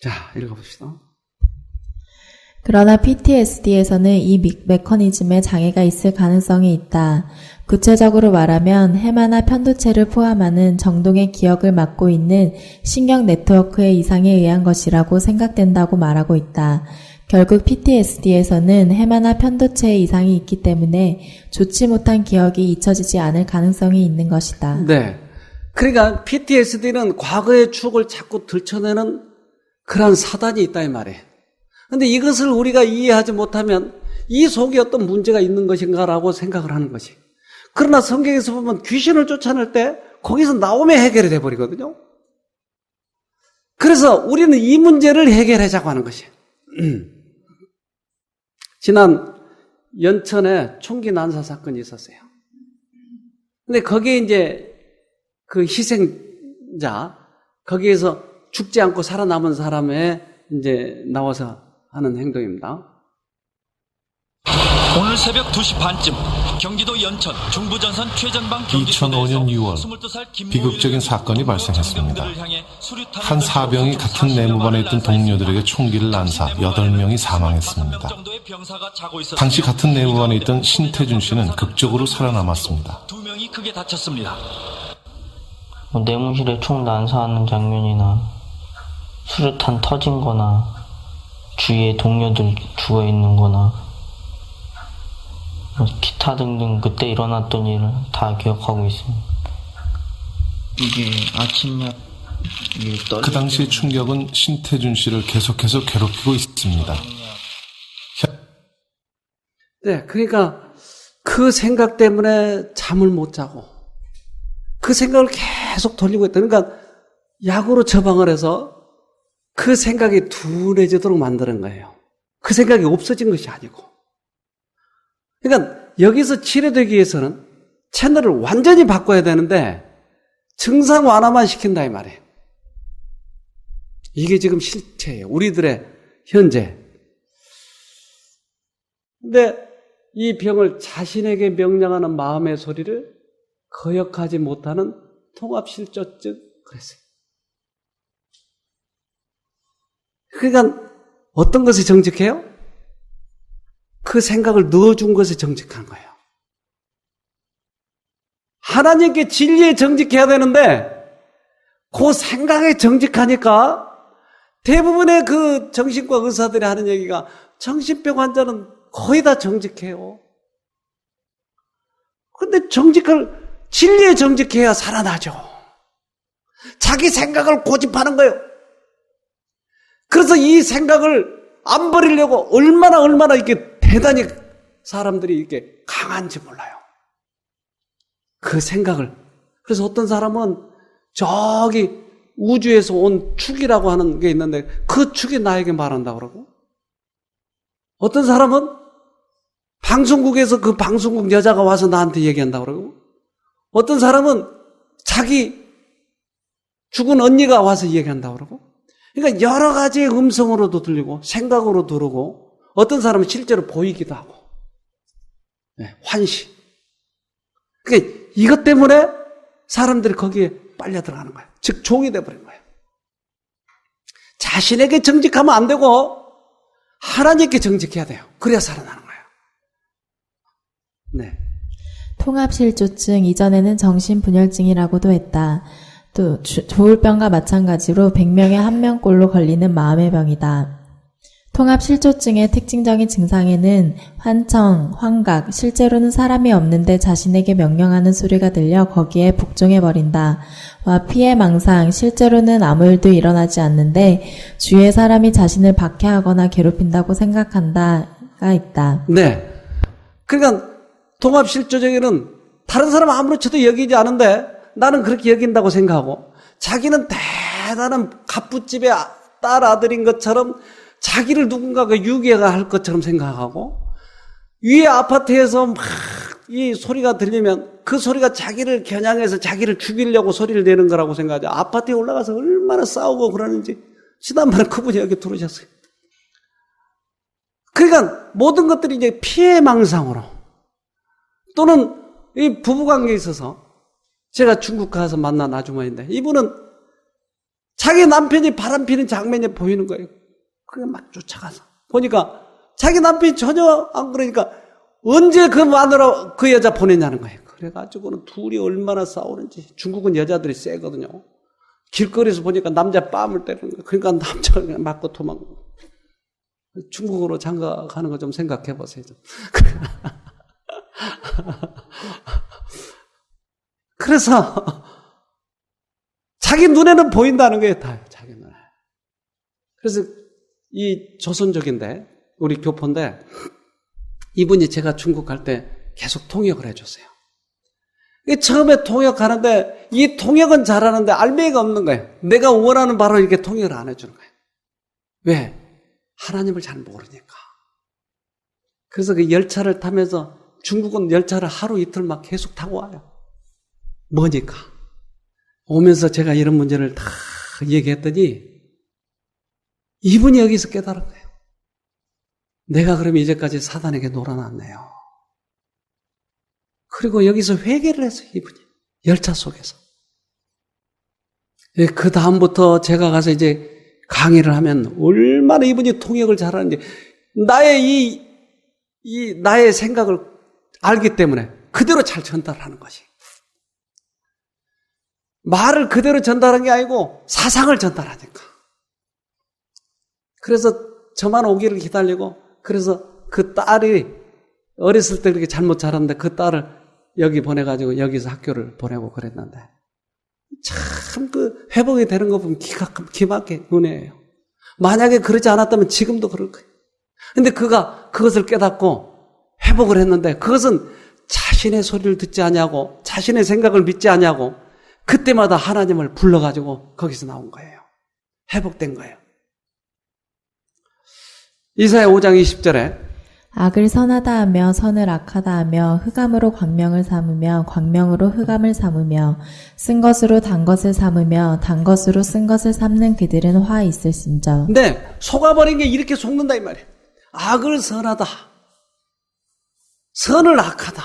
자, 읽어봅시다. 그러나 PTSD에서는 이 메커니즘에 장애가 있을 가능성이 있다. 구체적으로 말하면 해마나 편도체를 포함하는 정동의 기억을 맡고 있는 신경 네트워크의 이상에 의한 것이라고 생각된다고 말하고 있다. 결국 PTSD에서는 해마나 편도체의 이상이 있기 때문에 좋지 못한 기억이 잊혀지지 않을 가능성이 있는 것이다. 네. 그러니까 PTSD는 과거의 추억을 자꾸 들춰내는 그런 사단이 있다 이 말이에요. 근데 이것을 우리가 이해하지 못하면 이 속에 어떤 문제가 있는 것인가라고 생각을 하는 것이. 그러나 성경에서 보면 귀신을 쫓아낼 때 거기서 나오면 해결이 돼버리거든요. 그래서 우리는 이 문제를 해결하자고 하는 것이. 지난 연천에 총기 난사 사건이 있었어요. 근데 거기에 이제 그 희생자, 거기에서 죽지 않고 살아남은 사람의 이제 나와서 하는 행동입니다. 오늘 새벽 2시 반쯤 경기도 연천 중부전선 최전방 2005년 6월 비극적인 사건이 발생했습니다. 한 사병이 같은 내무반에 있던 동료들에게 총기를 난사 8명이 사망했습니다. 당시 같은 내무반에 있던 신태준 씨는 극적으로 살아남았습니다. 2명이 크게 다쳤습니다. 내무실에 총 난사하는 장면이나 수류탄 터진 거나 주위에 동료들 죽어 있는 거나 기타 등등 그때 일어났던 일을 다 기억하고 있습니다. 이게 아침약 그 당시의 충격은 신태준 씨를 계속해서 괴롭히고 있습니다. 네, 그러니까 그 생각 때문에 잠을 못 자고 그 생각을 계속 돌리고 있다. 그러니까 약으로 처방을 해서 그 생각이 둔해지도록 만드는 거예요. 그 생각이 없어진 것이 아니고. 그러니까 여기서 치료되기 위해서는 채널을 완전히 바꿔야 되는데 증상 완화만 시킨다 이 말이에요. 이게 지금 실체예요. 우리들의 현재. 근데 이 병을 자신에게 명령하는 마음의 소리를 거역하지 못하는 통합실조증 그랬어요. 그러니까 어떤 것이 정직해요? 그 생각을 넣어준 것이 정직한 거예요. 하나님께 진리에 정직해야 되는데 그 생각에 정직하니까 대부분의 그 정신과 의사들이 하는 얘기가 정신병 환자는 거의 다 정직해요. 그런데 진리에 정직해야 살아나죠. 자기 생각을 고집하는 거예요. 그래서 이 생각을 안 버리려고 얼마나 이렇게 대단히 사람들이 이렇게 강한지 몰라요. 그 생각을. 그래서 어떤 사람은 저기 우주에서 온 축이라고 하는 게 있는데 그 축이 나에게 말한다고 그러고, 어떤 사람은 방송국에서 그 방송국 여자가 와서 나한테 얘기한다고 그러고, 어떤 사람은 자기 죽은 언니가 와서 얘기한다고 그러고, 그러니까 여러 가지의 음성으로도 들리고 생각으로 들고, 어떤 사람은 실제로 보이기도 하고, 네, 환시. 그러니까 이것 때문에 사람들이 거기에 빨려 들어가는 거예요. 즉 종이 되어버린 거예요. 자신에게 정직하면 안 되고 하나님께 정직해야 돼요. 그래야 살아나는 거예요. 네. 통합실조증, 이전에는 정신분열증이라고도 했다. 또 조울병과 마찬가지로 100명에 1명꼴로 걸리는 마음의 병이다. 통합실조증의 특징적인 증상에는 환청, 환각, 실제로는 사람이 없는데 자신에게 명령하는 소리가 들려 거기에 복종해버린다. 와 피해망상, 실제로는 아무 일도 일어나지 않는데 주위의 사람이 자신을 박해하거나 괴롭힌다고 생각한다가 있다. 네. 그러니까 통합실조증에는 다른 사람 아무렇지도 여기지 않은데 나는 그렇게 여긴다고 생각하고, 자기는 대단한 갑부집의 딸 아들인 것처럼 자기를 누군가가 유괴가 할 것처럼 생각하고, 위에 아파트에서 막 이 소리가 들리면 그 소리가 자기를 겨냥해서 자기를 죽이려고 소리를 내는 거라고 생각하죠. 아파트에 올라가서 얼마나 싸우고 그러는지 지난번에 그분이 여기 들어오셨어요. 그러니까 모든 것들이 이제 피해망상으로, 또는 이 부부관계에 있어서 제가 중국 가서 만난 아주머니인데 이분은 자기 남편이 바람피는 장면이 보이는 거예요. 그게 막 쫓아가서 보니까 자기 남편이 전혀 안 그러니까 언제 그 마누라 그 여자 보내냐는 거예요. 그래가지고는 둘이 얼마나 싸우는지. 중국은 여자들이 세거든요. 길거리에서 보니까 남자 뺨을 때리는 거예요. 그러니까 남자가 그냥 맞고 도망가고. 중국으로 장가 가는 거 좀 생각해 보세요. 좀. 그래서 자기 눈에는 보인다는 거예요. 다 자기 눈에. 그래서 이 조선족인데 우리 교포인데 이분이 제가 중국 갈 때 계속 통역을 해줬어요. 처음에 통역하는데 이 통역은 잘하는데 알맹이가 없는 거예요. 내가 원하는 바로 이렇게 통역을 안 해주는 거예요. 왜? 하나님을 잘 모르니까. 그래서 그 열차를 타면서, 중국은 열차를 하루 이틀 막 계속 타고 와요. 뭐니까. 오면서 제가 이런 문제를 다 얘기했더니 이분이 여기서 깨달은 거예요. 내가 그럼 이제까지 사단에게 놀아놨네요. 그리고 여기서 회개를 했어요, 이분이. 열차 속에서. 그 다음부터 제가 가서 이제 강의를 하면 얼마나 이분이 통역을 잘하는지, 나의 나의 생각을 알기 때문에 그대로 잘 전달하는 것이. 말을 그대로 전달한 게 아니고 사상을 전달하니까. 그래서 저만 오기를 기다리고, 그래서 그 딸이 어렸을 때 그렇게 잘못 자랐는데 그 딸을 여기 보내가지고 여기서 학교를 보내고 그랬는데, 참 그 회복이 되는 거 보면 기막히게 은혜예요. 만약에 그러지 않았다면 지금도 그럴 거예요. 근데 그가 그것을 깨닫고 회복을 했는데, 그것은 자신의 소리를 듣지 않냐고, 자신의 생각을 믿지 않냐고, 그때마다 하나님을 불러가지고 거기서 나온 거예요. 회복된 거예요. 이사야 5장 20절에 악을 선하다 하며 선을 악하다 하며 흑암으로 광명을 삼으며 광명으로 흑암을 삼으며 쓴 것으로 단 것을 삼으며 단 것으로 쓴 것을 삼는 그들은 화 있을진저. 근데 속아버린 게 이렇게 속는다 이 말이에요. 악을 선하다, 선을 악하다.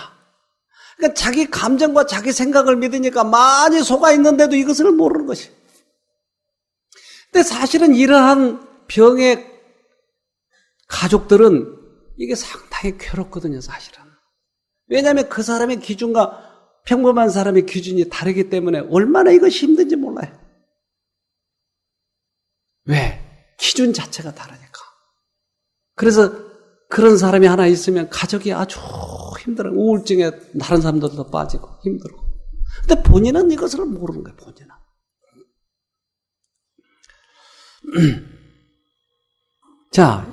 그러니까 자기 감정과 자기 생각을 믿으니까 많이 속아 있는데도 이것을 모르는 것이. 근데 사실은 이러한 병의 가족들은 이게 상당히 괴롭거든요, 사실은. 왜냐하면 그 사람의 기준과 평범한 사람의 기준이 다르기 때문에 얼마나 이것이 힘든지 몰라요. 왜? 기준 자체가 다르니까. 그래서 그런 사람이 하나 있으면 가족이 아주 힘들어요. 우울증에 다른 사람들도 빠지고 힘들고. 근데 본인은 이것을 모르는 거예요, 본인은. 자,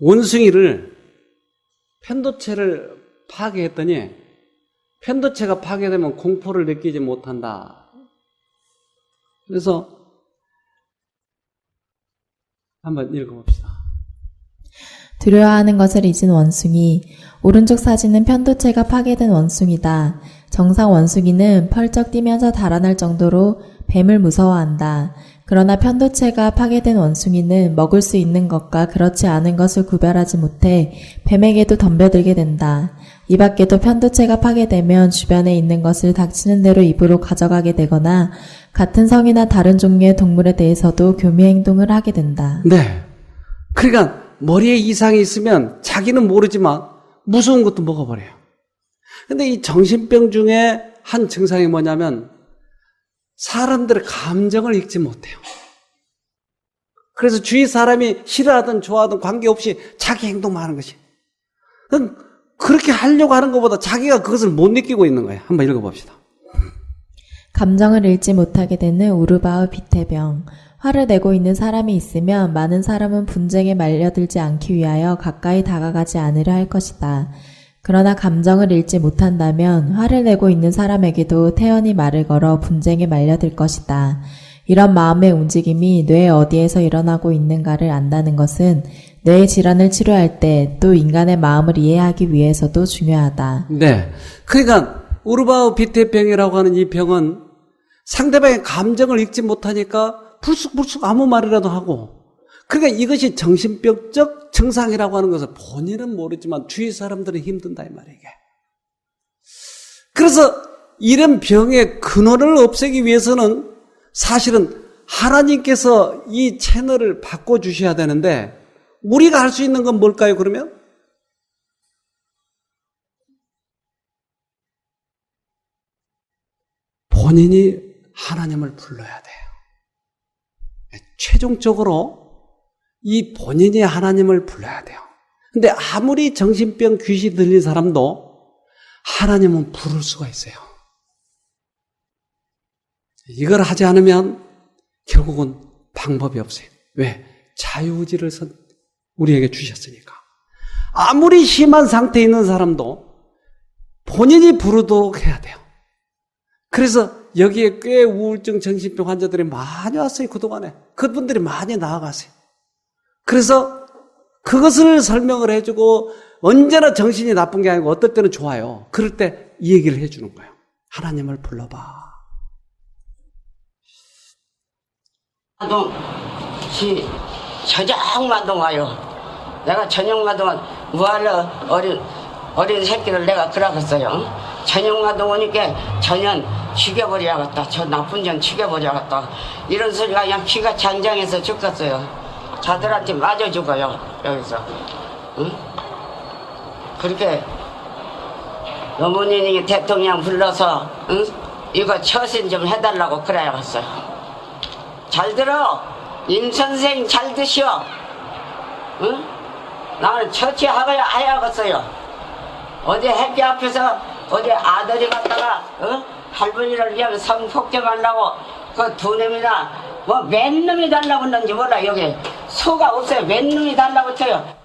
원숭이를 편도체를 파괴했더니 편도체가 파괴되면 공포를 느끼지 못한다. 그래서 한번 읽어봅시다. 두려워하는 것을 잊은 원숭이. 오른쪽 사진은 편도체가 파괴된 원숭이다. 정상 원숭이는 펄쩍 뛰면서 달아날 정도로 뱀을 무서워한다. 그러나 편도체가 파괴된 원숭이는 먹을 수 있는 것과 그렇지 않은 것을 구별하지 못해 뱀에게도 덤벼들게 된다. 이 밖에도 편도체가 파괴되면 주변에 있는 것을 닥치는 대로 입으로 가져가게 되거나 같은 성이나 다른 종류의 동물에 대해서도 교미 행동을 하게 된다. 네. 그러니까 머리에 이상이 있으면 자기는 모르지만 무서운 것도 먹어버려요. 근데 이 정신병 중에 한 증상이 뭐냐면 사람들의 감정을 읽지 못해요. 그래서 주위 사람이 싫어하든 좋아하든 관계없이 자기 행동만 하는 것이. 그렇게 하려고 하는 것보다 자기가 그것을 못 느끼고 있는 거예요. 한번 읽어봅시다. 감정을 읽지 못하게 되는 우르바흐 비태병. 화를 내고 있는 사람이 있으면 많은 사람은 분쟁에 말려들지 않기 위하여 가까이 다가가지 않으려 할 것이다. 그러나 감정을 읽지 못한다면 화를 내고 있는 사람에게도 태연히 말을 걸어 분쟁에 말려들 것이다. 이런 마음의 움직임이 뇌 어디에서 일어나고 있는가를 안다는 것은 뇌의 질환을 치료할 때 또 인간의 마음을 이해하기 위해서도 중요하다. 네. 그러니까 우르바흐 비태병이라고 하는 이 병은 상대방의 감정을 읽지 못하니까 불쑥불쑥 아무 말이라도 하고, 그러니까 이것이 정신병적 증상이라고 하는 것을 본인은 모르지만 주위 사람들은 힘든다 이 말이에요. 그래서 이런 병의 근원을 없애기 위해서는 사실은 하나님께서 이 채널을 바꿔주셔야 되는데 우리가 할 수 있는 건 뭘까요, 그러면? 본인이 하나님을 불러야 돼요. 최종적으로 이 본인이 하나님을 불러야 돼요. 근데 아무리 정신병 귀신 들린 사람도 하나님은 부를 수가 있어요. 이걸 하지 않으면 결국은 방법이 없어요. 왜? 자유의지를 우리에게 주셨으니까. 아무리 심한 상태에 있는 사람도 본인이 부르도록 해야 돼요. 그래서 여기에 꽤 우울증 정신병 환자들이 많이 왔어요, 그동안에. 그분들이 많이 나아갔어요. 그래서 그것을 설명을 해주고 언제나 정신이 나쁜 게 아니고 어떨 때는 좋아요. 그럴 때 이 얘기를 해주는 거예요. 하나님을 불러봐. 저녁마다 와요. 내가 저녁마다 뭐하러 어린 새끼를 내가 그러겠어요. 저녁마다 오니까 전혀 죽여버려야겠다. 저 나쁜 년 죽여버려야겠다. 이런 소리가 그냥 귀가 장장해서 죽겠어요. 자들한테 맞아 죽어요. 여기서. 응? 그렇게 어머니 대통령 불러서 응? 이거 처신 좀 해달라고 그래야겠어요. 잘 들어. 임 선생 잘 드시오. 응? 나는 처치해야겠어요. 어제 햇빛 앞에서 어제 아들이 갔다가 할머니를 위하면 성폭행하려고 그 두 놈이나 뭐 몇 놈이 달라고 했는지 몰라. 여기 소가 없어요. 몇 놈이 달라고 쳐요.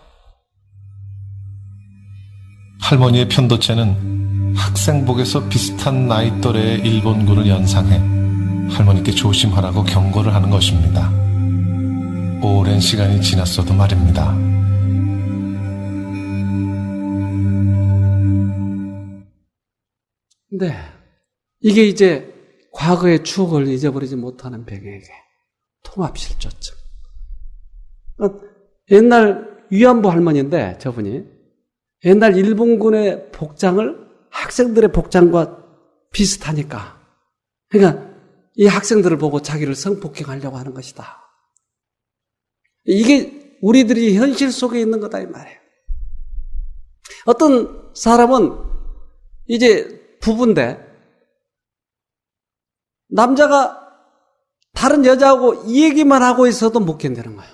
할머니의 편도체는 학생복에서 비슷한 나이 또래의 일본군을 연상해 할머니께 조심하라고 경고를 하는 것입니다. 오랜 시간이 지났어도 말입니다. 네. 이게 이제 과거의 추억을 잊어버리지 못하는 병에게 통합실조증. 옛날 위안부 할머니인데 저분이 옛날 일본군의 복장을 학생들의 복장과 비슷하니까, 그러니까 이 학생들을 보고 자기를 성폭행하려고 하는 것이다. 이게 우리들이 현실 속에 있는 거다 이 말이에요. 어떤 사람은 이제 부부인데 남자가 다른 여자하고 이 얘기만 하고 있어도 못 견디는 거예요.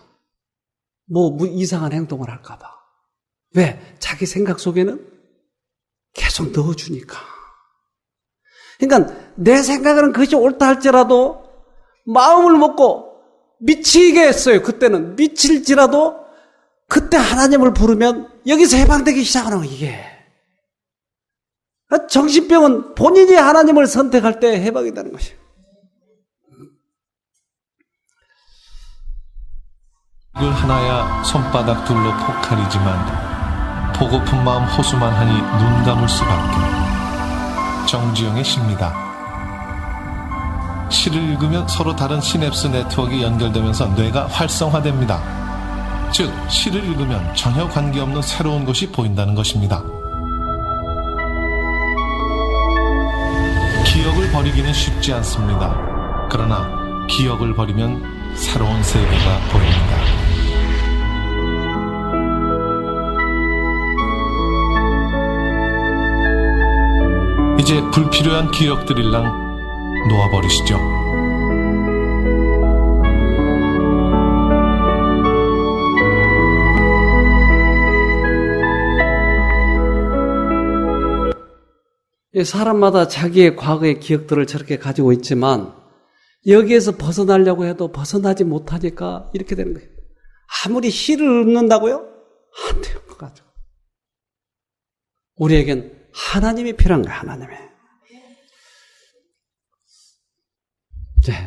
뭐 이상한 행동을 할까 봐. 왜? 자기 생각 속에는 계속 넣어주니까. 그러니까 내 생각은 그것이 옳다 할지라도 마음을 먹고 미치게 했어요. 그때는 미칠지라도 그때 하나님을 부르면 여기서 해방되기 시작하는 거예요. 이게 정신병은 본인이 하나님을 선택할 때 해방이 되는 것이에요. 글 하나야 손바닥 둘로 포칼이지만 보고픈 마음 호수만 하니 눈 감을 수밖에. 정지영의 시입니다. 시를 읽으면 서로 다른 시냅스 네트워크가 연결되면서 뇌가 활성화됩니다. 즉, 시를 읽으면 전혀 관계없는 새로운 것이 보인다는 것입니다. 기억을 버리기는 쉽지 않습니다. 그러나 기억을 버리면 새로운 세계가 보입니다. 이제 불필요한 기억들이랑 놓아버리시죠. 사람마다 자기의 과거의 기억들을 저렇게 가지고 있지만 여기에서 벗어나려고 해도 벗어나지 못하니까 이렇게 되는 거예요. 아무리 시를 읽는다고요? 안 돼요. 그거 가지고. 우리에겐 하나님이 필요한 거예요. 하나님이.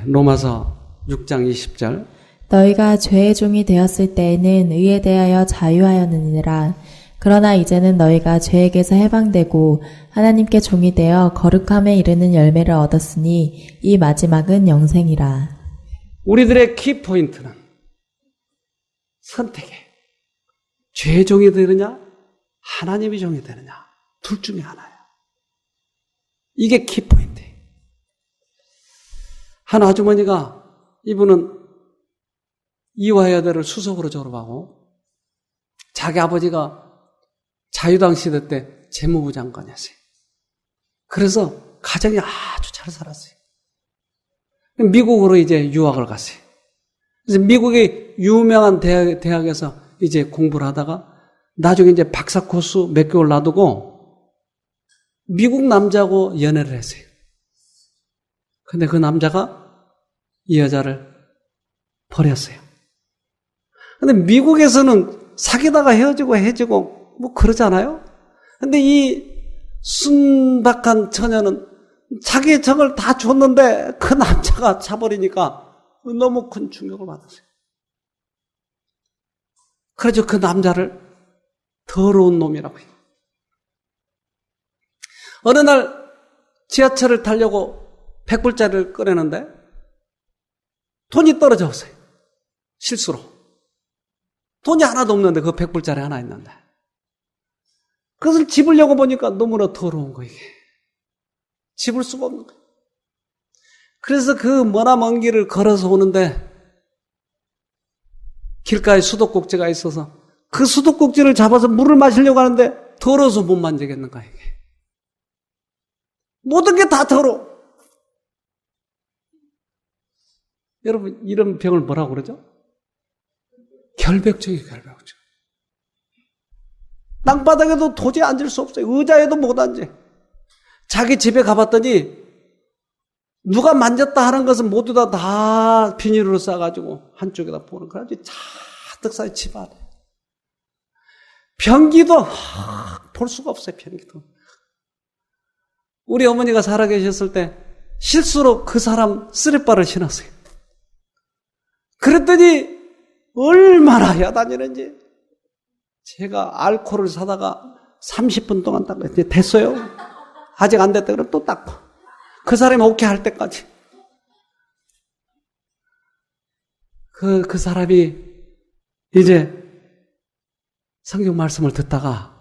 로마서 6장 20절. 너희가 죄의 종이 되었을 때에는 의에 대하여 자유하였느니라. 그러나 이제는 너희가 죄에게서 해방되고 하나님께 종이 되어 거룩함에 이르는 열매를 얻었으니 이 마지막은 영생이라. 우리들의 키포인트는 선택에 죄의 종이 되느냐 하나님의 종이 되느냐 둘 중에 하나예요. 이게 키포인트예요. 한 아주머니가 이분은 이화여대를 수석으로 졸업하고 자기 아버지가 자유당 시대 때 재무부 장관이었어요. 그래서 가정이 아주 잘 살았어요. 미국으로 이제 유학을 갔어요. 그래서 미국의 유명한 대학에서 이제 공부를 하다가 나중에 이제 박사 코스 몇 개월 놔두고 미국 남자하고 연애를 했어요. 근데 그 남자가 이 여자를 버렸어요. 근데 미국에서는 사귀다가 헤어지고 뭐 그러잖아요? 근데 이 순박한 처녀는 자기의 정을 다 줬는데 그 남자가 차버리니까 너무 큰 충격을 받았어요. 그래서 그 남자를 더러운 놈이라고 해요. 어느 날 지하철을 타려고 100불짜리를 꺼내는데 돈이 떨어졌어요. 실수로. 돈이 하나도 없는데 그 100불짜리 하나 있는데. 그것을 집으려고 보니까 너무나 더러운 거 이게. 집을 수가 없는 거예요. 그래서 그 머나먼 길을 걸어서 오는데 길가에 수도꼭지가 있어서 그 수도꼭지를 잡아서 물을 마시려고 하는데 더러워서 못 만지겠는 거야 이게. 모든 게 다 더러워. 여러분 이런 병을 뭐라고 그러죠? 결벽증이에요. 결벽증. 땅바닥에도 도저히 앉을 수 없어요. 의자에도 못 앉아. 자기 집에 가봤더니 누가 만졌다 하는 것은 모두 다 비닐로 싸가지고 한쪽에다 보는 거야. 잔뜩 쌓여 집 안에. 변기도 볼 수가 없어요. 변기도. 우리 어머니가 살아계셨을 때 실수로 그 사람 쓰레빠를 신었어요. 그랬더니 얼마나 야단이는지. 제가 알코올을 사다가 30분 동안 닦고 이제 됐어요. 아직 안 됐다 그러면 또 닦고. 그 사람이 오케이 할 때까지. 그 사람이 이제 성경 말씀을 듣다가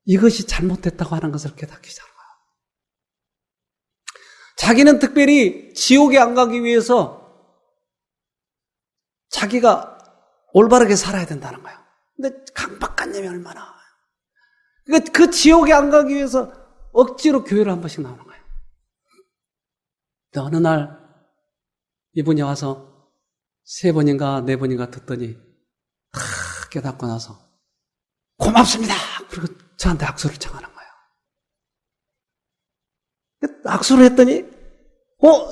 이것이 잘못됐다고 하는 것을 깨닫기 시작한 거예요. 자기는 특별히 지옥에 안 가기 위해서 자기가 올바르게 살아야 된다는 거예요. 근데 강박관념이 얼마나. 그러니까 그 지옥에 안 가기 위해서 억지로 교회를 한 번씩 나오는 거예요. 근데 어느 날 이분이 와서 3번인가 4번인가 듣더니 다 깨닫고 나서 고맙습니다. 그리고 저한테 악수를 청하는 거예요. 악수를 했더니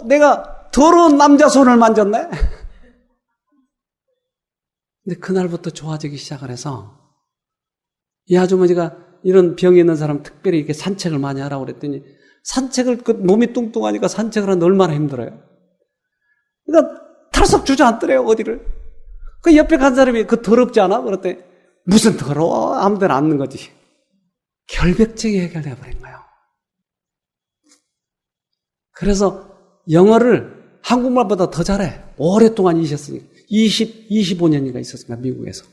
내가 더러운 남자 손을 만졌네. 근데 그날부터 좋아지기 시작을 해서 이 아주머니가 이런 병이 있는 사람 특별히 이렇게 산책을 많이 하라고 그랬더니 산책을, 그 몸이 뚱뚱하니까 산책을 하는데 얼마나 힘들어요. 그러니까 털썩 주저앉더래요, 어디를. 그 옆에 간 사람이 그 더럽지 않아? 그랬더니 무슨 더러워? 아무 데나 앉는 거지. 결벽증이 해결돼 버린 거예요. 그래서 영어를 한국말보다 더 잘해. 오랫동안 있었으니까. 25년인가 있었으니까, 미국에서.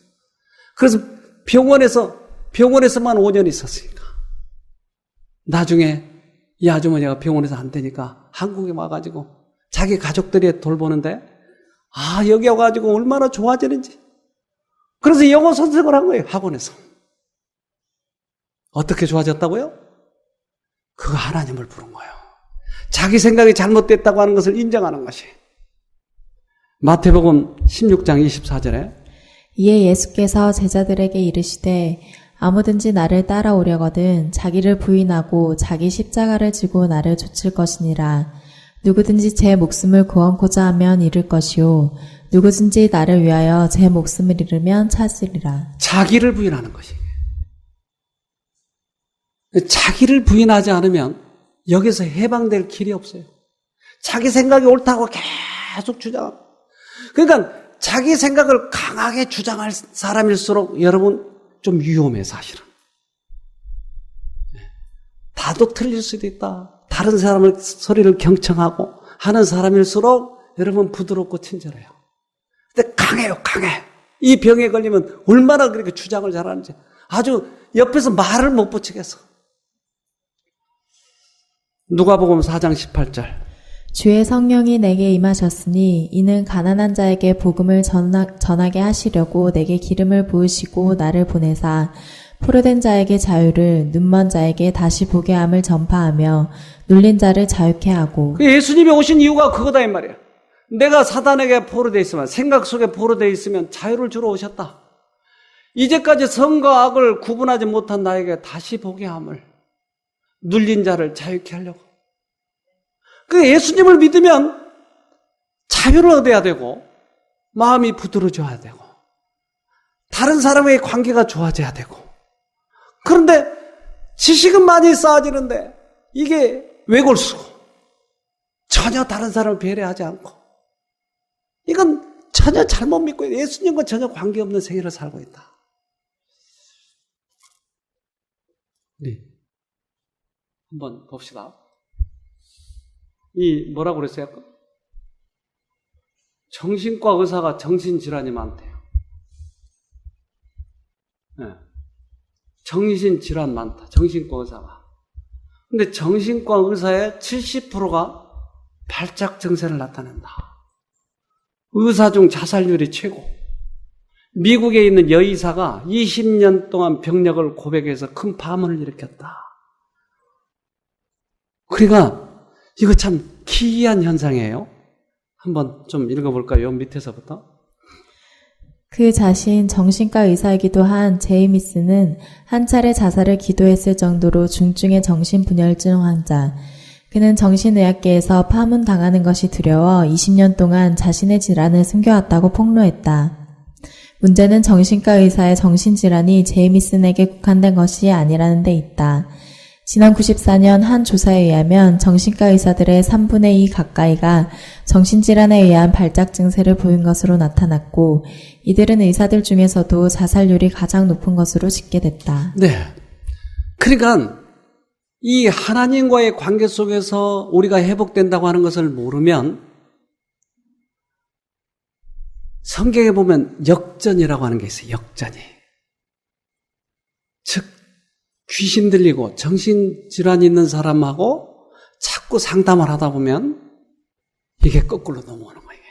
그래서 병원에서만 5년 있었으니까. 나중에 이 아주머니가 병원에서 안 되니까 한국에 와가지고 자기 가족들이 돌보는데, 아, 여기 와가지고 얼마나 좋아지는지. 그래서 영어 선생을 한 거예요, 학원에서. 어떻게 좋아졌다고요? 그거 하나님을 부른 거예요. 자기 생각이 잘못됐다고 하는 것을 인정하는 것이. 마태복음 16장 24절에 이에 예수께서 제자들에게 이르시되 아무든지 나를 따라오려거든 자기를 부인하고 자기 십자가를 지고 나를 좇을 것이니라. 누구든지 제 목숨을 구원코자 하면 잃을 것이요 누구든지 나를 위하여 제 목숨을 잃으면 찾으리라. 자기를 부인하는 것이. 자기를 부인하지 않으면 여기서 해방될 길이 없어요. 자기 생각이 옳다고 계속 주장하고. 그러니까 자기 생각을 강하게 주장할 사람일수록 여러분 좀 위험해, 사실은. 다도 틀릴 수도 있다. 다른 사람의 소리를 경청하고 하는 사람일수록 여러분 부드럽고 친절해요. 근데 강해요, 강해. 이 병에 걸리면 얼마나 그렇게 주장을 잘하는지 아주 옆에서 말을 못 붙이겠어. 누가복음 4장 18절. 주의 성령이 내게 임하셨으니 이는 가난한 자에게 복음을 전하게 하시려고 내게 기름을 부으시고 나를 보내사 포로된 자에게 자유를 눈먼 자에게 다시 보게 함을 전파하며 눌린 자를 자유케 하고. 예수님이 오신 이유가 그거다 이 말이야. 내가 사단에게 포로되어 있으면, 생각 속에 포로되어 있으면 자유를 주러 오셨다. 이제까지 선과 악을 구분하지 못한 나에게 다시 보게 함을, 눌린 자를 자유케 하려고. 그 예수님을 믿으면 자유를 얻어야 되고 마음이 부드러워져야 되고 다른 사람의 관계가 좋아져야 되고. 그런데 지식은 많이 쌓아지는데 이게 왜골수고 전혀 다른 사람을 배려하지 않고, 이건 전혀 잘못 믿고 예수님과 전혀 관계없는 생애를 살고 있다. 네. 한번 봅시다. 이 뭐라고 그랬어요? 정신과 의사가 정신질환이 많대요. 네. 정신질환 많다. 정신과 의사가. 근데 정신과 의사의 70%가 발작 증세를 나타낸다. 의사 중 자살률이 최고. 미국에 있는 여의사가 20년 동안 병력을 고백해서 큰 파문을 일으켰다. 그러니까 이거 참 기이한 현상이에요. 한번 좀 읽어볼까요? 밑에서부터. 그 자신 정신과 의사이기도 한 제이미스는 한 차례 자살을 기도했을 정도로 중증의 정신분열증 환자. 그는 정신의학계에서 파문당하는 것이 두려워 20년 동안 자신의 질환을 숨겨왔다고 폭로했다. 문제는 정신과 의사의 정신질환이 제이미슨에게 국한된 것이 아니라는 데 있다. 지난 94년 한 조사에 의하면 정신과 의사들의 3분의 2 가까이가 정신질환에 의한 발작 증세를 보인 것으로 나타났고, 이들은 의사들 중에서도 자살률이 가장 높은 것으로 집계됐다. 네. 그러니까 이 하나님과의 관계 속에서 우리가 회복된다고 하는 것을 모르면, 성경에 보면 역전이라고 하는 게 있어요. 역전이. 즉 귀신 들리고 정신질환이 있는 사람하고 자꾸 상담을 하다 보면 이게 거꾸로 넘어오는 거예요.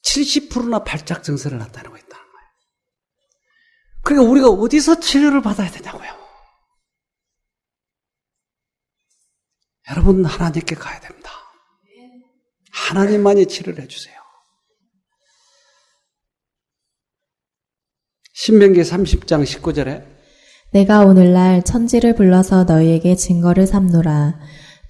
70%나 발작 증세를 나타내고 있다는 거예요. 그러니까 우리가 어디서 치료를 받아야 되냐고요. 여러분, 하나님께 가야 됩니다. 하나님만이 치료를 해주세요. 신명기 30장 19절에 내가 오늘날 천지를 불러서 너희에게 증거를 삼노라.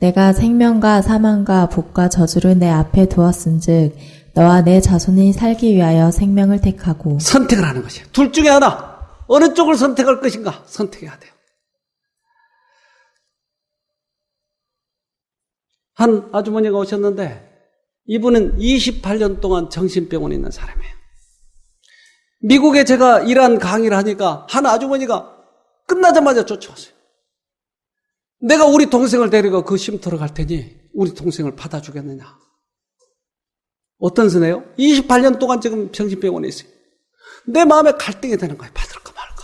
내가 생명과 사망과 복과 저주를 내 앞에 두었은즉 너와 내 자손이 살기 위하여 생명을 택하고 선택을 하는 것이에요. 둘 중에 하나. 어느 쪽을 선택할 것인가? 선택해야 돼요. 한 아주머니가 오셨는데 이분은 28년 동안 정신병원에 있는 사람이에요. 미국에 제가 일한 강의를 하니까 한 아주머니가 끝나자마자 쫓아왔어요. 내가 우리 동생을 데리고 그 쉼터로 갈 테니 우리 동생을 받아주겠느냐. 어떤 스네요? 28년 동안 지금 정신병원에 있어요. 내 마음에 갈등이 되는 거예요. 받을까 말까.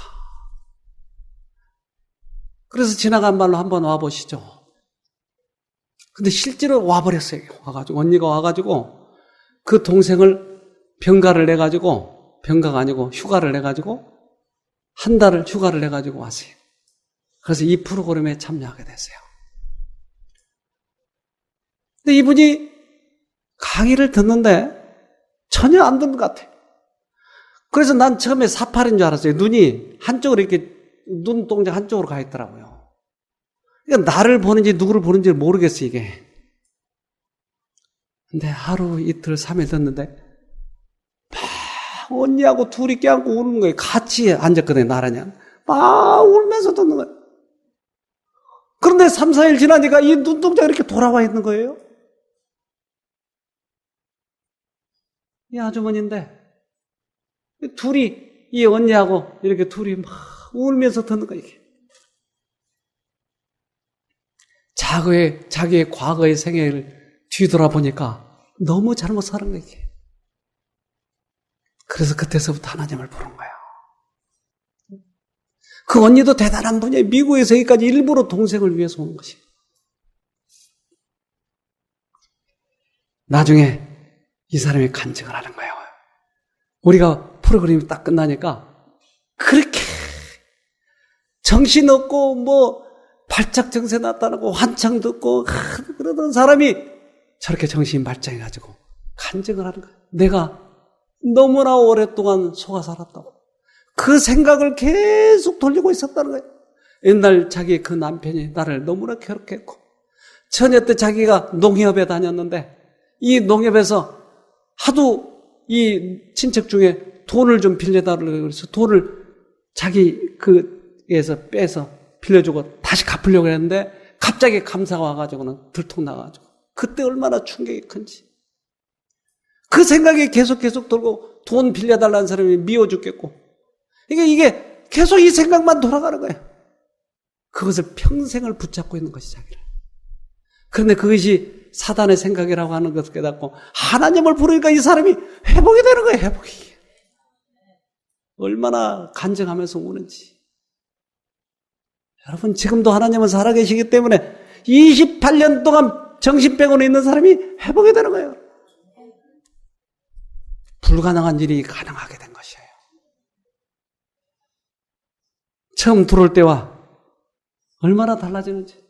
그래서 지나간 말로 한번 와보시죠. 근데 실제로 와버렸어요. 와가지고 언니가 와가지고 그 동생을 병가를 내가지고, 병가가 아니고 휴가를 내가지고 한 달을 휴가를 내가지고 왔어요. 그래서 이 프로그램에 참여하게 됐어요. 근데 이분이 강의를 듣는데 전혀 안 듣는 것 같아요. 그래서 난 처음에 사팔인 줄 알았어요. 눈이 한쪽으로 이렇게 눈동자 한쪽으로 가 있더라고요. 그러니까 나를 보는지 누구를 보는지 모르겠어 이게. 근데 하루 이틀 3일 됐는데 막 언니하고 둘이 껴안고 우는 거예요. 같이 앉았거든요. 나라냐 막 울면서 듣는 거예요. 그런데 3, 4일 지나니까 이 눈동자가 이렇게 돌아와 있는 거예요. 이 아주머니인데 둘이 이 언니하고 이렇게 둘이 막 울면서 듣는 거예요. 이게. 자기의 과거의 생애를 뒤돌아보니까 너무 잘못 사는 거예요. 이게. 그래서 그때서부터 하나님을 부른 거예요. 그 언니도 대단한 분이에요. 미국에서 여기까지 일부러 동생을 위해서 온 것이. 나중에 이 사람이 간증을 하는 거예요. 우리가 프로그램이 딱 끝나니까 그렇게 정신없고 뭐 발작 증세 나타나고 환청 듣고 그러던 사람이 저렇게 정신이 말짱해가지고 간증을 하는 거예요. 내가 너무나 오랫동안 속아 살았다고. 그 생각을 계속 돌리고 있었다는 거예요. 옛날 자기 그 남편이 나를 너무나 괴롭게 했고 처녀 때 자기가 농협에 다녔는데 이 농협에서 하도 이 친척 중에 돈을 좀 빌려달라고 해서 돈을 자기 그에서 빼서 빌려주고 다시 갚으려고 했는데 갑자기 감사가 와가지고는 들통 나가지고 그때 얼마나 충격이 큰지 그 생각이 계속 돌고 돈 빌려달라는 사람이 미워 죽겠고 이게 계속 이 생각만 돌아가는 거예요. 그것을 평생을 붙잡고 있는 것이 자기를. 그런데 그것이 사단의 생각이라고 하는 것을 깨닫고 하나님을 부르니까 이 사람이 회복이 되는 거예요. 회복이. 얼마나 간증하면서 우는지. 여러분 지금도 하나님은 살아계시기 때문에 28년 동안 정신병원에 있는 사람이 회복이 되는 거예요. 불가능한 일이 가능하게 된 것이에요. 처음 들어올 때와 얼마나 달라지는지.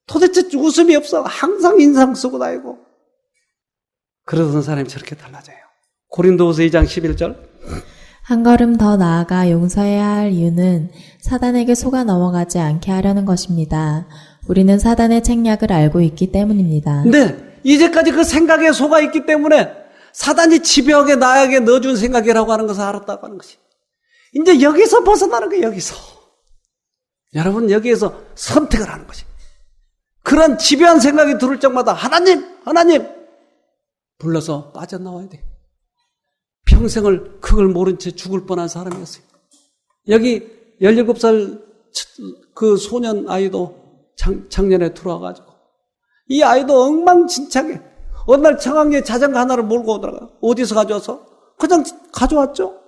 도대체 웃음이 없어. 항상 인상 쓰고 다니고. 그러던 사람이 저렇게 달라져요. 고린도후서 2장 11절. 한 걸음 더 나아가 용서해야 할 이유는 사단에게 속아 넘어가지 않게 하려는 것입니다. 우리는 사단의 책략을 알고 있기 때문입니다. 근데 이제까지 그 생각에 속아 있기 때문에 사단이 집요하게 나에게 넣어준 생각이라고 하는 것을 알았다고 하는 것이. 이제 여기서 벗어나는 거예요. 여기서. 여러분 여기에서 선택을 하는 것이. 그런 집요한 생각이 들을 적마다 하나님 불러서 빠져나와야 돼. 평생을 그걸 모른 채 죽을 뻔한 사람이었어요. 여기 17살 그 소년 아이도 작년에 들어와가지고 이 아이도 엉망진창해. 어느 날 청학리에 자전거 하나를 몰고 오더라고요. 어디서 가져와서? 그냥 가져왔죠.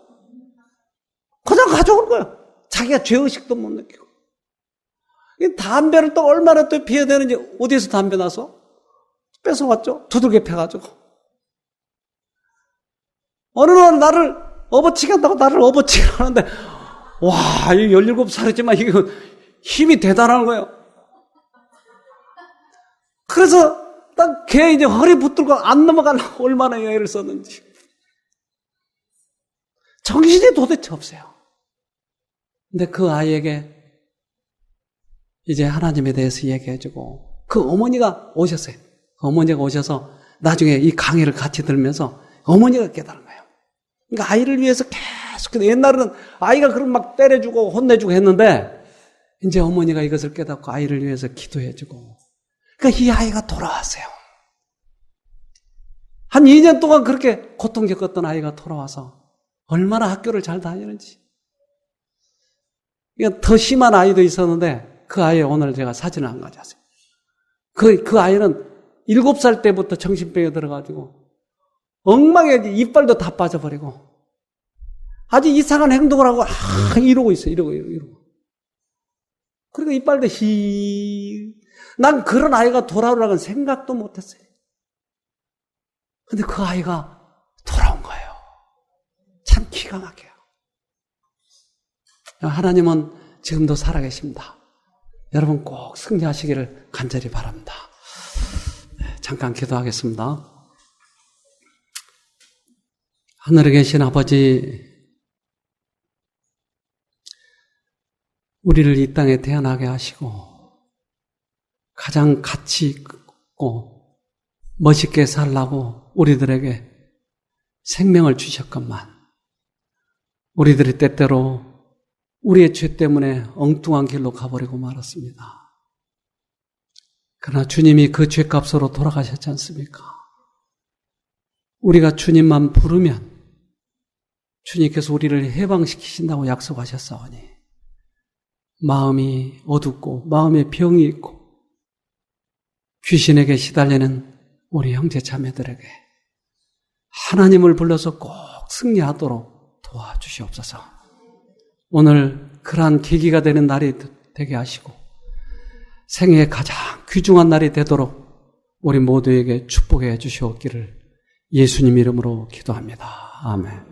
그냥 가져온 거예요. 자기가 죄의식도 못 느끼고. 이 담배를 또 얼마나 또 피워야 되는지 어디서 담배 나서? 뺏어왔죠. 두들겨 패가지고. 어느 날 나를 업어치기 한다고 나를 업어치기 하는데 와, 이 17살이지만 이거 힘이 대단한 거예요. 그래서 딱 걔 이제 허리 붙들고 안 넘어가려고 얼마나 애를 썼는지. 정신이 도대체 없어요. 근데 그 아이에게 이제 하나님에 대해서 얘기해주고 그 어머니가 오셨어요. 그 어머니가 오셔서 나중에 이 강의를 같이 들으면서 어머니가 깨달은 거예요. 그러니까 아이를 위해서 계속, 옛날에는 아이가 그럼 막 때려주고 혼내주고 했는데, 이제 어머니가 이것을 깨닫고 아이를 위해서 기도해주고, 그러니까 이 아이가 돌아왔어요. 한 2년 동안 그렇게 고통 겪었던 아이가 돌아와서 얼마나 학교를 잘 다니는지. 그러니까 더 심한 아이도 있었는데 그 아이 오늘 제가 사진을 안 가져왔어요. 그 아이는 7살 때부터 정신병에 들어가지고 엉망에 이빨도 다 빠져버리고 아주 이상한 행동을 하고 이러고 있어요. 이러고. 그리고 이빨도 난 그런 아이가 돌아오라고는 생각도 못했어요. 근데 그 아이가 돌아온 거예요. 참 기가 막혀요. 하나님은 지금도 살아계십니다. 여러분 꼭 승리하시기를 간절히 바랍니다. 잠깐 기도하겠습니다. 하늘에 계신 아버지, 우리를 이 땅에 태어나게 하시고 가장 가치 있고 멋있게 살라고 우리들에게 생명을 주셨건만 우리들이 때때로 우리의 죄 때문에 엉뚱한 길로 가버리고 말았습니다. 그러나 주님이 그 죄값으로 돌아가셨지 않습니까? 우리가 주님만 부르면 주님께서 우리를 해방시키신다고 약속하셨사오니 마음이 어둡고 마음에 병이 있고 귀신에게 시달리는 우리 형제 자매들에게 하나님을 불러서 꼭 승리하도록 도와주시옵소서. 오늘 그러한 계기가 되는 날이 되게 하시고 생애의 가장 귀중한 날이 되도록 우리 모두에게 축복해 주시옵기를 예수님 이름으로 기도합니다. 아멘.